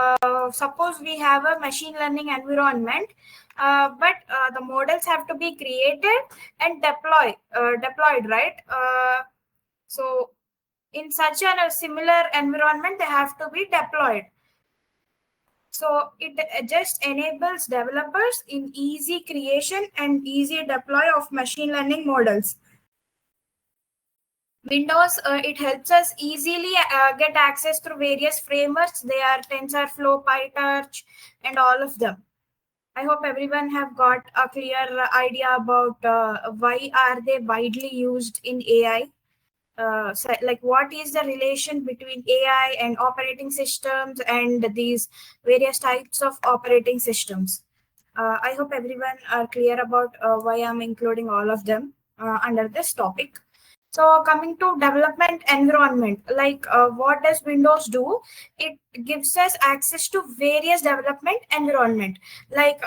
suppose we have a machine learning environment, but the models have to be created and deployed, right? So in such a similar environment, they have to be deployed. So it just enables developers in easy creation and easy deploy of machine learning models. Windows, it helps us easily get access through various frameworks. They are TensorFlow, PyTorch, and all of them. I hope everyone have got a clear idea about why are they widely used in AI. So, like what is the relation between AI and operating systems and these various types of operating systems. I hope everyone are clear about why I'm including all of them under this topic. So coming to development environment, like what does Windows do? It gives us access to various development environment. Like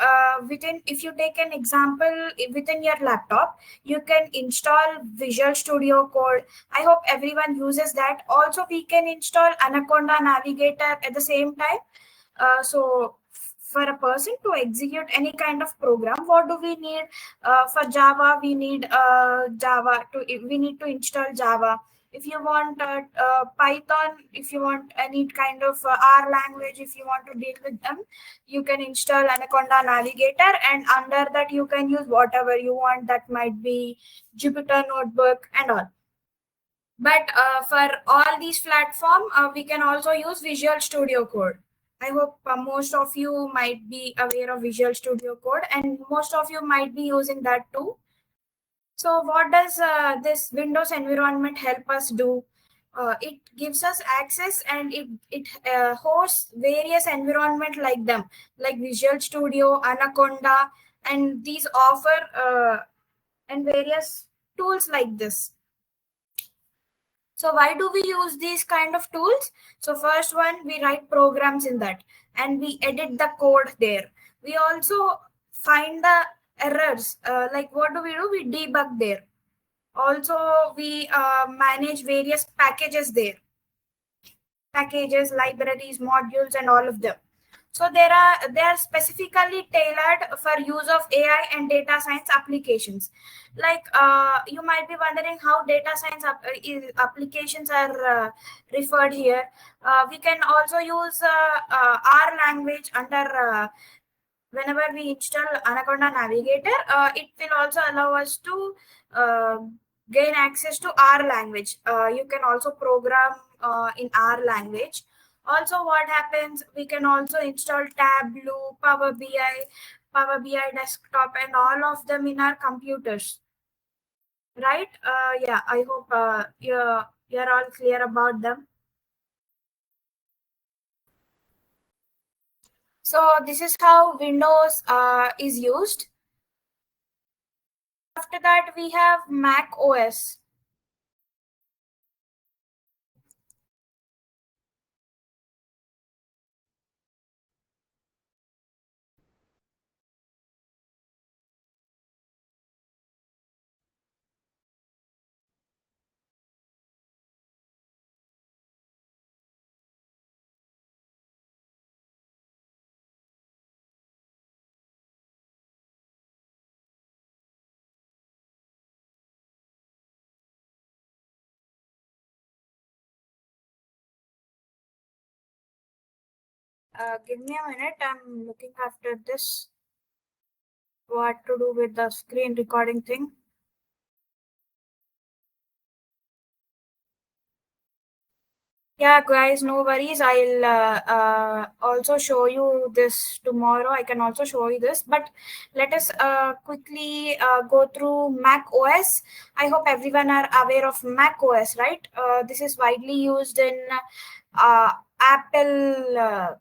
within, if you take an example within your laptop, you can install Visual Studio Code. I hope everyone uses that. Also, we can install Anaconda Navigator at the same time. So for a person to execute any kind of program, what do we need? For Java, we need we need to install Java. If you want Python, if you want any kind of R language, if you want to deal with them, you can install Anaconda Navigator, and under that you can use whatever you want. That might be Jupyter Notebook and all. But for all these platform, we can also use Visual Studio Code. I hope most of you might be aware of Visual Studio Code, and most of you might be using that too. So what does this Windows environment help us do? It gives us access, and it hosts various environment like them, like Visual Studio, Anaconda, and these offer and various tools like this. So why do we use these kind of tools? So first one, we write programs in that and we edit the code there. We also find the errors. Like what do? We debug there. Also, we manage various packages, libraries, modules, and all of them. So they are specifically tailored for use of AI and data science applications. Like you might be wondering how data science applications are referred here. We can also use R language under whenever we install Anaconda Navigator. It will also allow us to uh, gain access to R language. You can also program in R language. Also, what happens, we can also install Tableau, Power BI desktop, and all of them in our computers. Right? Yeah, I hope you're all clear about them. So this is how Windows is used. After that, we have Mac OS. Give me a minute. I'm looking after this. What to do with the screen recording thing? Yeah, guys, no worries. I'll also show you this tomorrow. I can also show you this, but let us quickly go through Mac OS. I hope everyone are aware of Mac OS, right? This is widely used in Apple.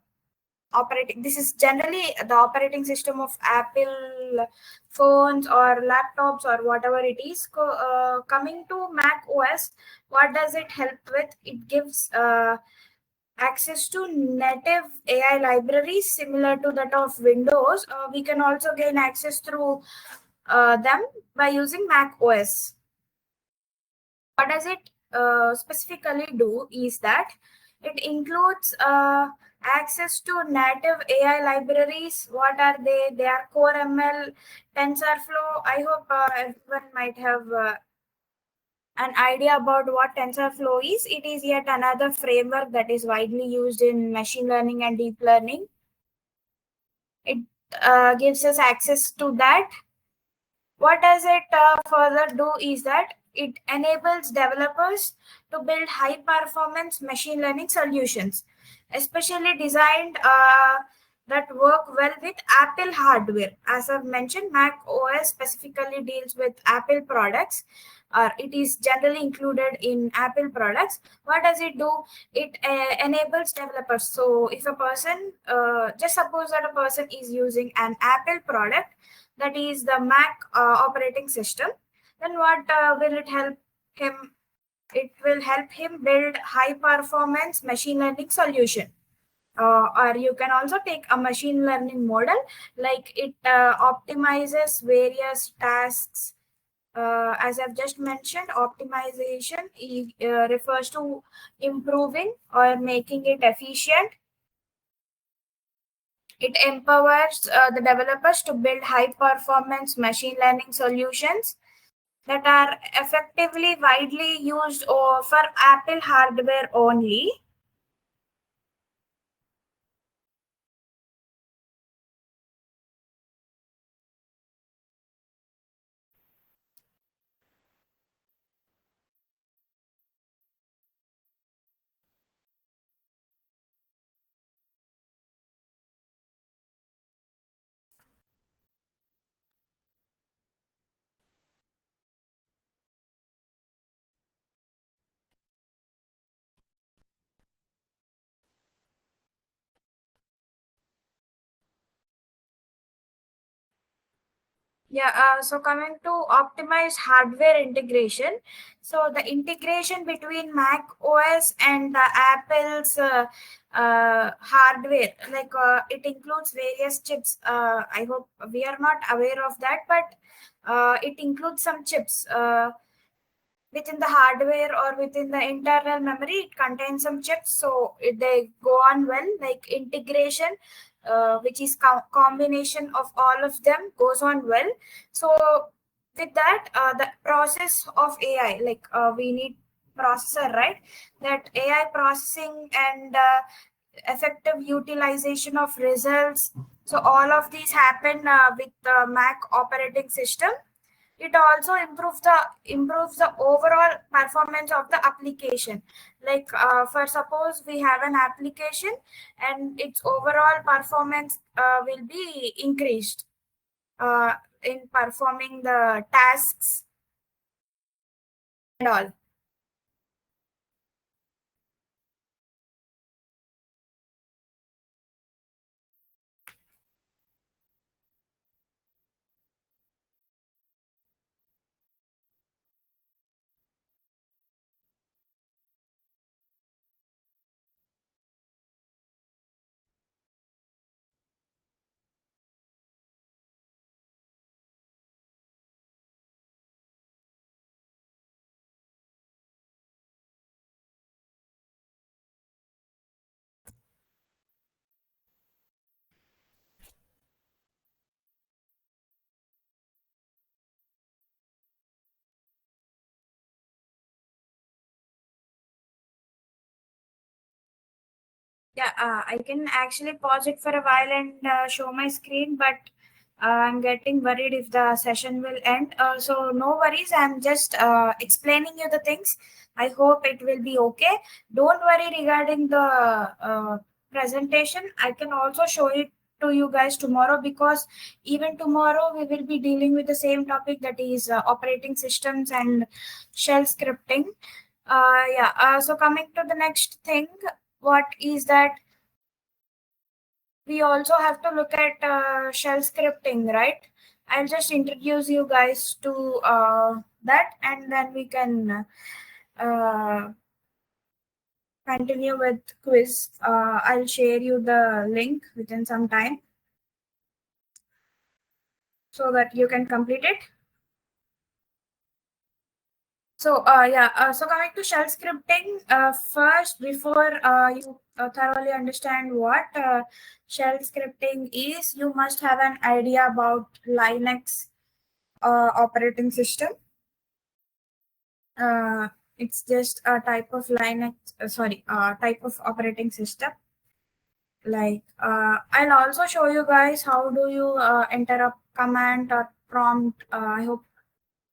Operating, this is generally the operating system of Apple phones or laptops or whatever it is. Coming to Mac OS, what does it help with? It gives access to native AI libraries similar to that of Windows. We can also gain access through them by using Mac OS. What does it specifically do is that it includes access to native AI libraries. What are they? They are Core ML, TensorFlow. I hope everyone might have an idea about what TensorFlow is. It is yet another framework that is widely used in machine learning and deep learning. It gives us access to that. What does it further do is that it enables developers to build high performance machine learning solutions, especially designed that work well with Apple hardware. As I've mentioned, Mac OS specifically deals with Apple products. It is generally included in Apple products. What does it do? It enables developers. So, if a person, just suppose that a person is using an Apple product, that is the Mac operating system, then what will it help him? It will help him build high performance machine learning solution. Or you can also take a machine learning model, like it optimizes various tasks. As I've just mentioned, optimization refers to improving or making it efficient. It empowers the developers to build high performance machine learning solutions that are effectively widely used for Apple hardware only. Yeah, so coming to optimized hardware integration, so the integration between Mac OS and the Apple's hardware, like it includes various chips. I hope we are not aware of that, but it includes some chips. Within the hardware or within the internal memory, it contains some chips, so they go on well, like integration, which is combination of all of them, goes on well. So with that, the process of AI, like we need processor, right? That AI processing and effective utilization of results, so all of these happen with the Mac operating system. It also improves the overall performance of the application. Like for suppose we have an application and its overall performance will be increased in performing the tasks and all. Yeah, I can actually pause it for a while and show my screen, but I'm getting worried if the session will end. So no worries, I'm just explaining you the things. I hope it will be okay. Don't worry regarding the presentation. I can also show it to you guys tomorrow, because even tomorrow we will be dealing with the same topic, that is operating systems and shell scripting. Yeah. So coming to the next thing, what is that we also have to look at shell scripting, right? I'll just introduce you guys to that, and then we can uh, continue with quiz. I'll share you the link within some time so that you can complete it. So yeah, so coming to shell scripting, first, before you thoroughly understand what shell scripting is, you must have an idea about Linux operating system. Uh, it's just a type of Linux, type of operating system. Like, I'll also show you guys how do you enter a command or prompt. I hope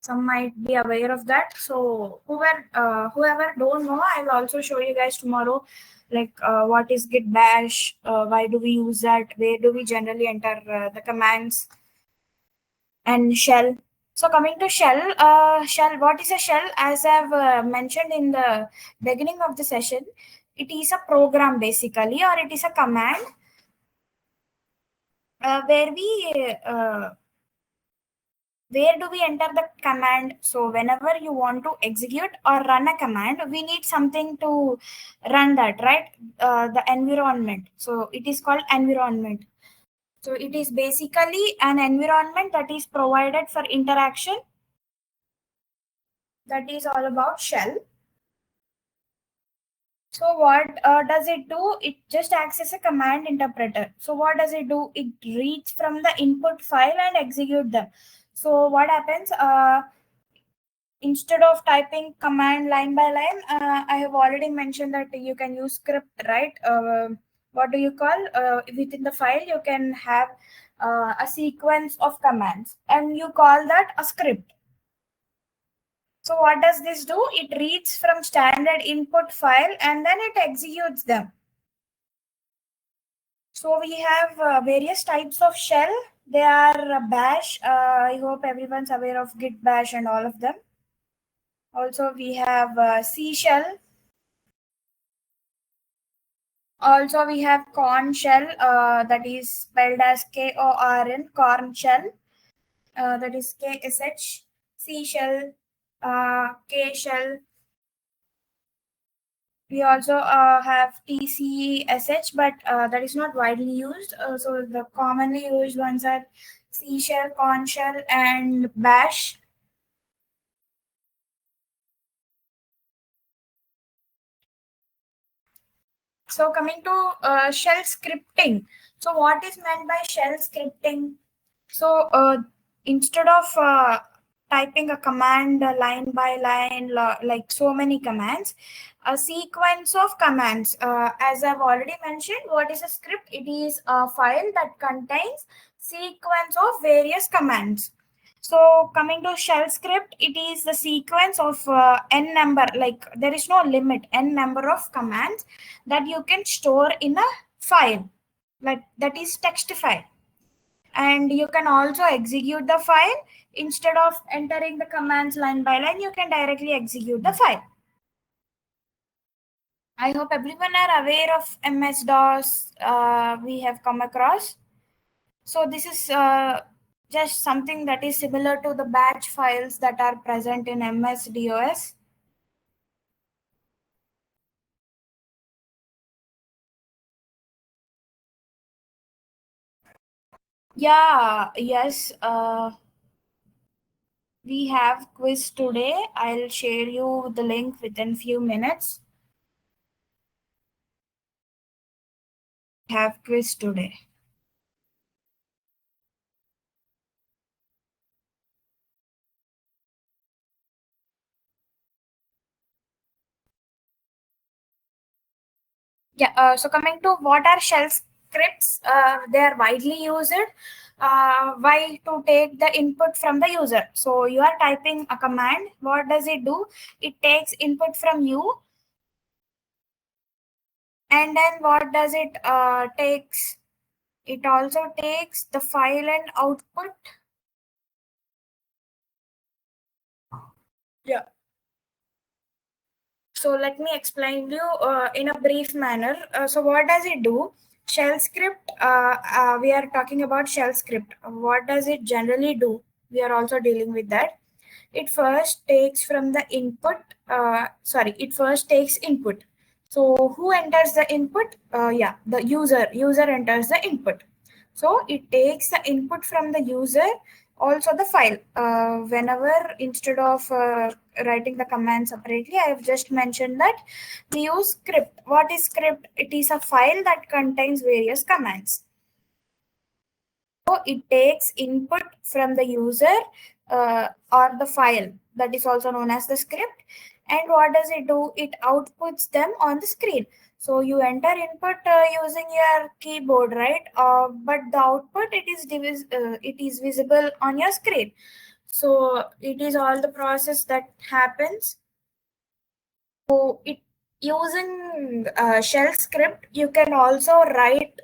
some might be aware of that. So whoever don't know, I'll also show you guys tomorrow, like what is git bash, why do we use that, where do we generally enter the commands, and shell. So coming to shell, what is a shell? As I've mentioned in the beginning of the session, it is a program basically, or it is a command where we where do we enter the command. So whenever you want to execute or run a command, we need something to run that, right? The environment. So it is called environment. So it is basically an environment that is provided for interaction. That is all about shell. So what does it do? It just acts as a command interpreter. So what does it do? It reads from the input file and execute them. So what happens? Instead of typing command line by line, I have already mentioned that you can use script, right? What do you call? Within the file, you can have a sequence of commands, and you call that a script. So what does this do? It reads from standard input file and then it executes them. So we have various types of shell. They are bash. I hope everyone's aware of git bash and all of them. Also we have C shell. Also we have corn shell, that is spelled as KORN, corn shell, that is KSH. C shell, K shell. We also have TCSH, but that is not widely used. So the commonly used ones are C shell, corn shell, and bash. So coming to shell scripting. So what is meant by shell scripting? So instead of typing a command line by line, like so many commands, a sequence of commands. As I've already mentioned, what is a script? It is a file that contains sequence of various commands. So coming to shell script, it is the sequence of n number, like there is no limit, n number of commands that you can store in a file, like that is text file. And you can also execute the file. Instead of entering the commands line by line, you can directly execute the file. I hope everyone are aware of MS-DOS we have come across. So this is just something that is similar to the batch files that are present in MS-DOS. Yeah, yes, we have quiz today. I'll share you the link within few minutes. Have quiz today. Yeah. So coming to what are shell scripts, they are widely used. Why to take the input from the user? So you are typing a command. What does it do? It takes input from you, and then what does it takes? It also takes the file and output. Yeah. So let me explain you in a brief manner. So what does it do? Shell script. We are talking about shell script. What does it generally do? We are also dealing with that. It first takes from the input. It first takes input. So who enters the input? Yeah, the user. User enters the input. So it takes the input from the user, also the file. Whenever instead of writing the command separately, I have just mentioned that we use script. What is script? It is a file that contains various commands. So it takes input from the user or the file, that is also known as the script. And what does it do? It outputs them on the screen. So you enter input using your keyboard, right? But the output it is visible on your screen. So it is all the process that happens. So it using shell script, you can also write,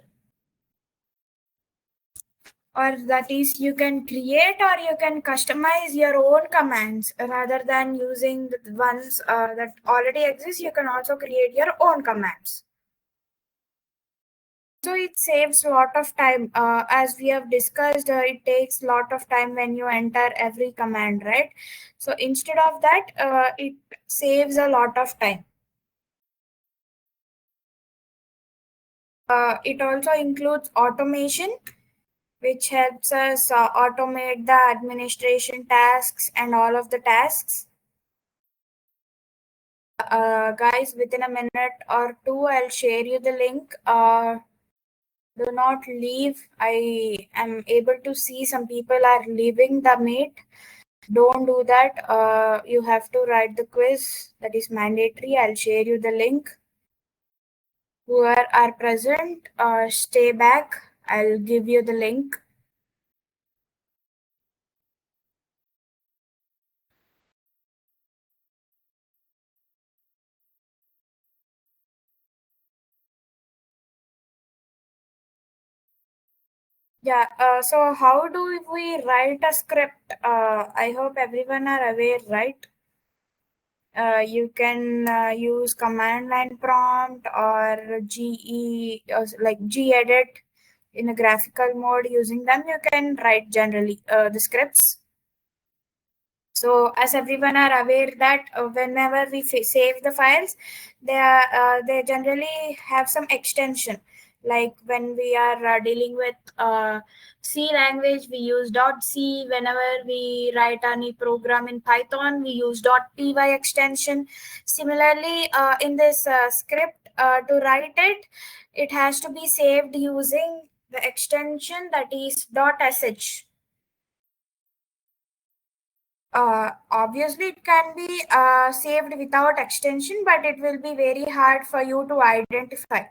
or that is you can create or you can customize your own commands rather than using the ones that already exist. You can also create your own commands. So it saves a lot of time. As we have discussed, it takes a lot of time when you enter every command, right? So instead of that, it saves a lot of time. It also includes automation, which helps us automate the administration tasks and all of the tasks. Guys, within a minute or two, I'll share you the link. Do not leave. I am able to see some people are leaving the meet. Don't do that. You have to write the quiz. That is mandatory. I'll share you the link. Whoever are present, stay back. I'll give you the link. Yeah, so how do we write a script? I hope everyone are aware, right? You can use command line prompt or GE, like gedit in a graphical mode. Using them, you can write generally the scripts. So, as everyone are aware that whenever we save the files, they generally have some extension. Like when we are dealing with C language, we use .c. Whenever we write any program in Python, we use .py extension. Similarly, in this script, to write it, it has to be saved using the extension that is .sh. Obviously, it can be saved without extension, but it will be very hard for you to identify.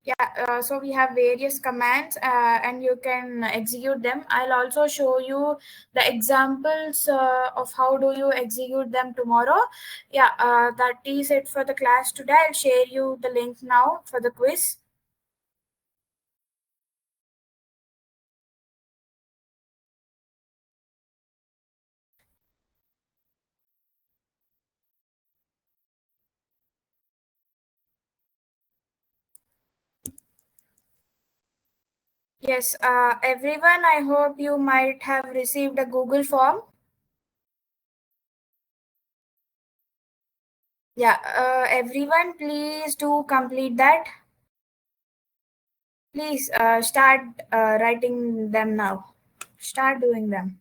Yeah, so we have various commands and you can execute them. I'll also show you the examples of how do you execute them tomorrow. Yeah, that is it for the class today. I'll share you the link now for the quiz. Yes, everyone, I hope you might have received a Google form. Yeah, everyone, please do complete that. Please start writing them now. Start doing them.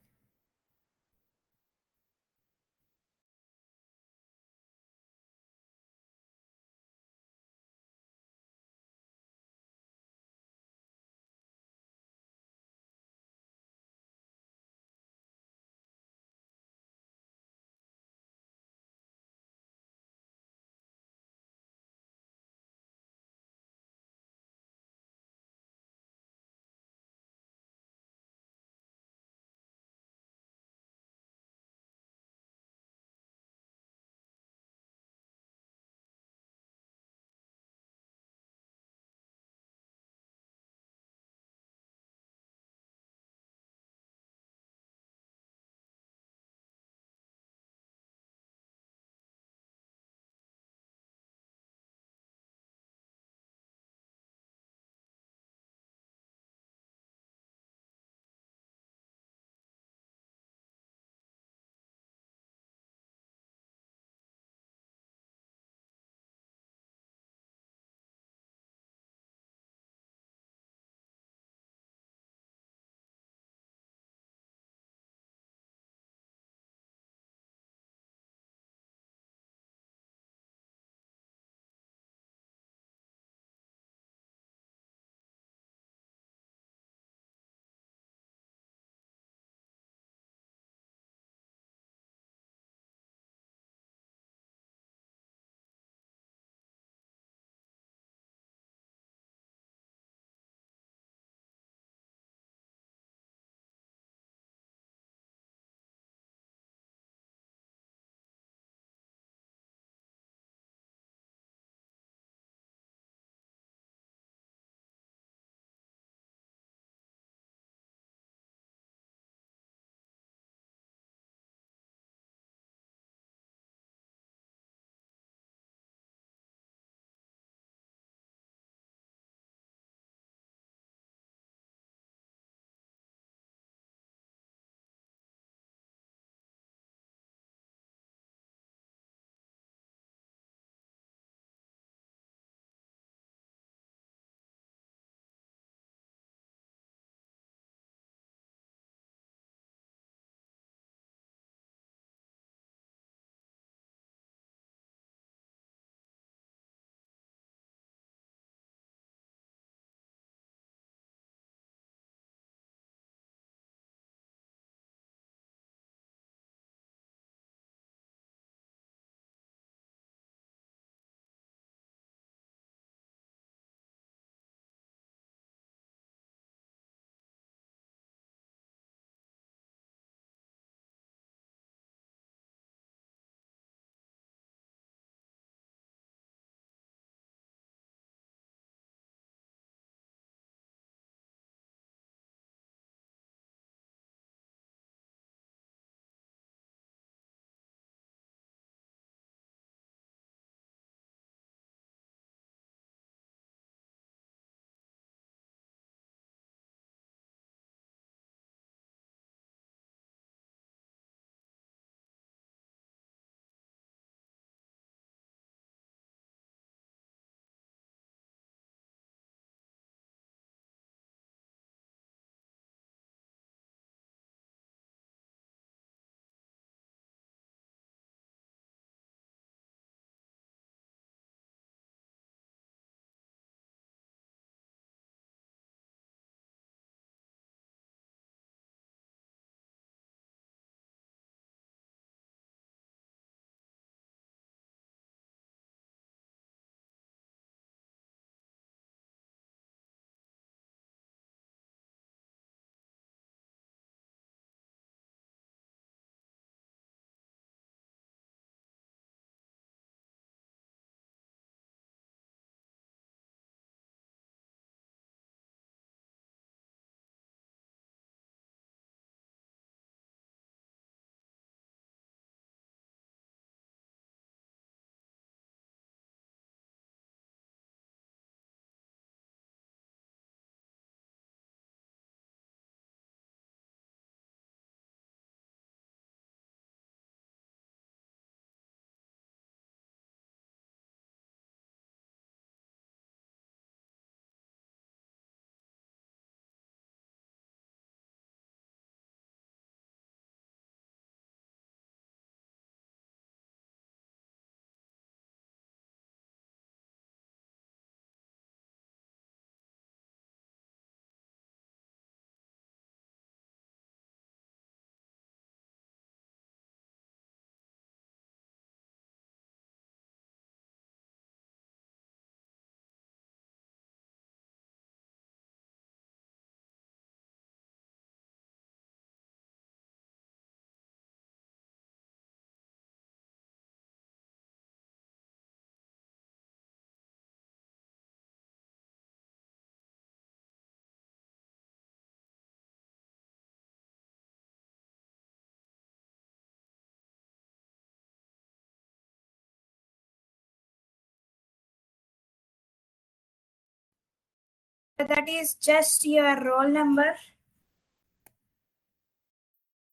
That is just your roll number.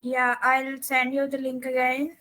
Yeah, I'll send you the link again.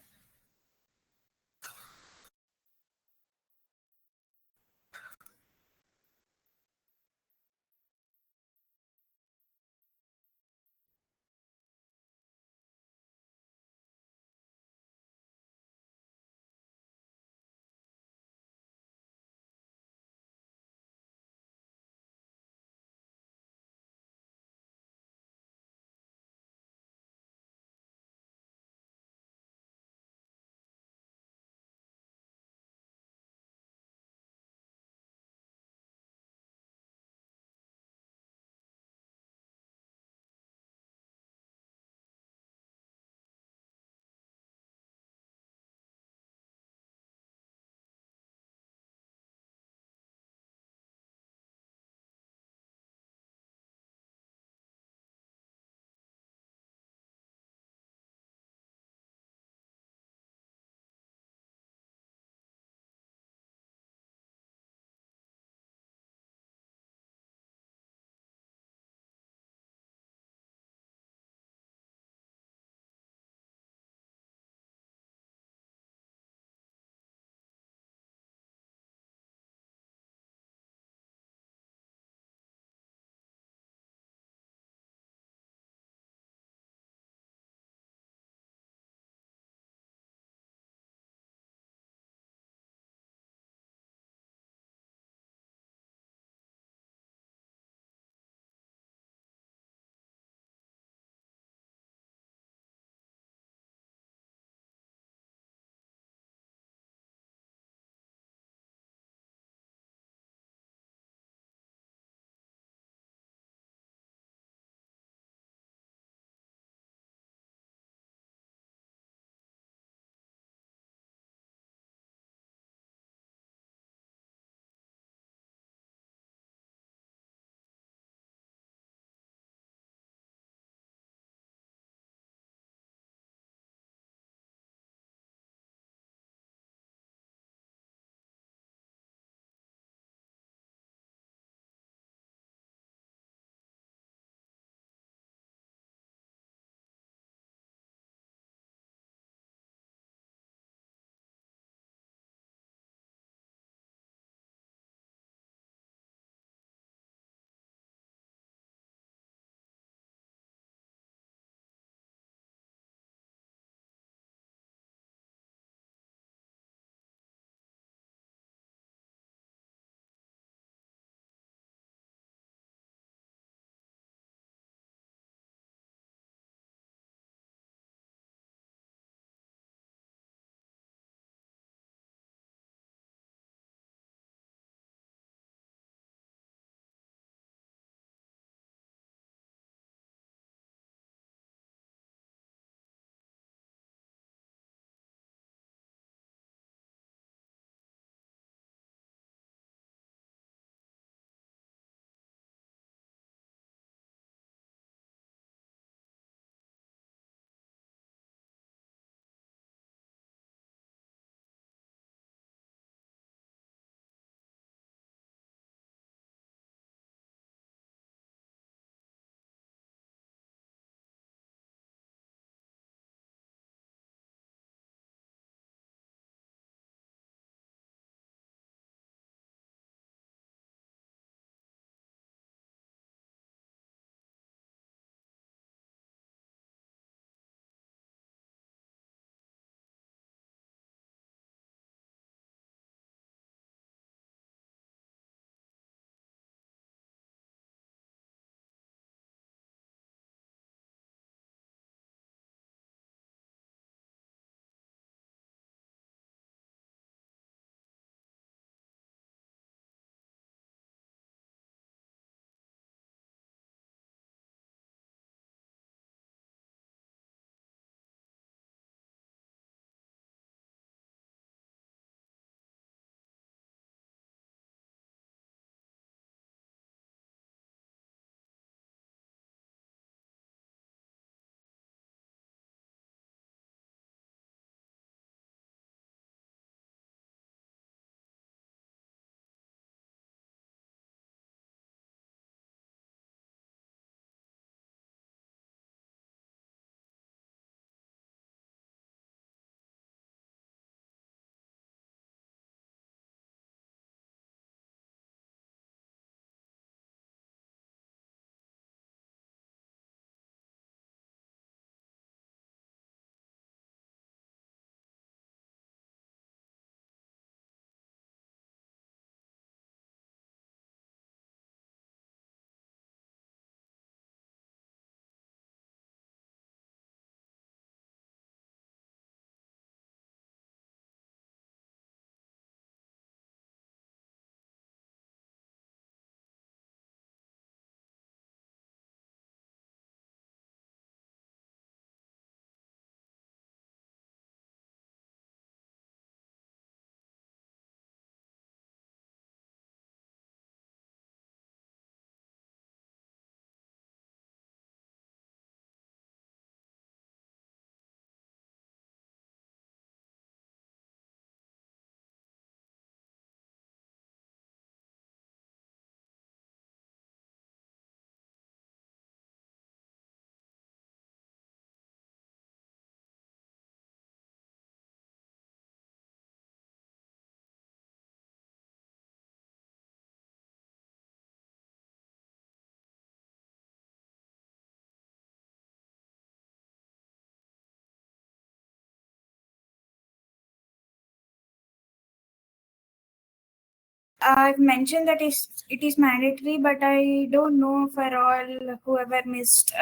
I've mentioned that it is mandatory, but I don't know for all whoever missed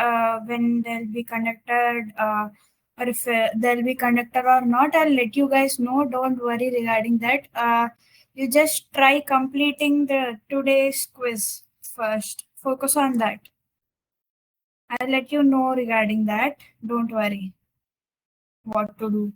when they'll be conducted, or if they'll be conducted or not. I'll let you guys know. Don't worry regarding that. You just try completing the today's quiz first. Focus on that. I'll let you know regarding that. Don't worry what to do.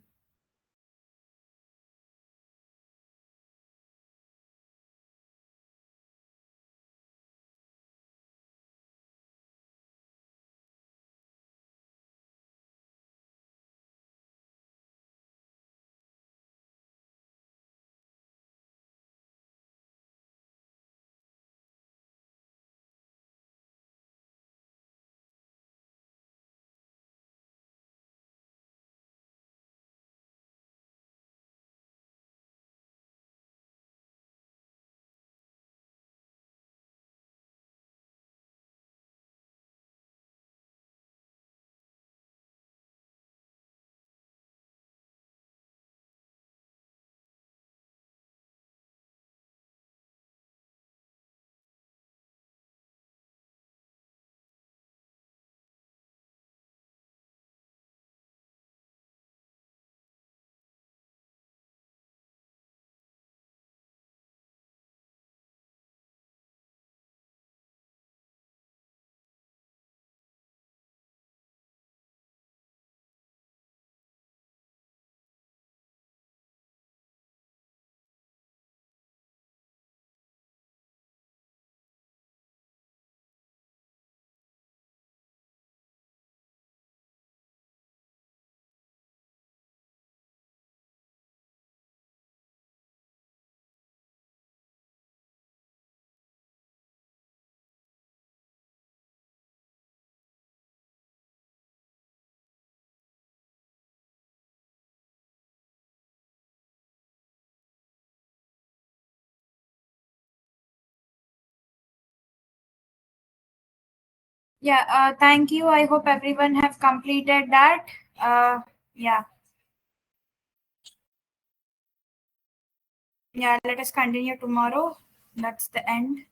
Yeah, thank you. I hope everyone have completed that. Yeah, yeah. Let us continue tomorrow. That's the end.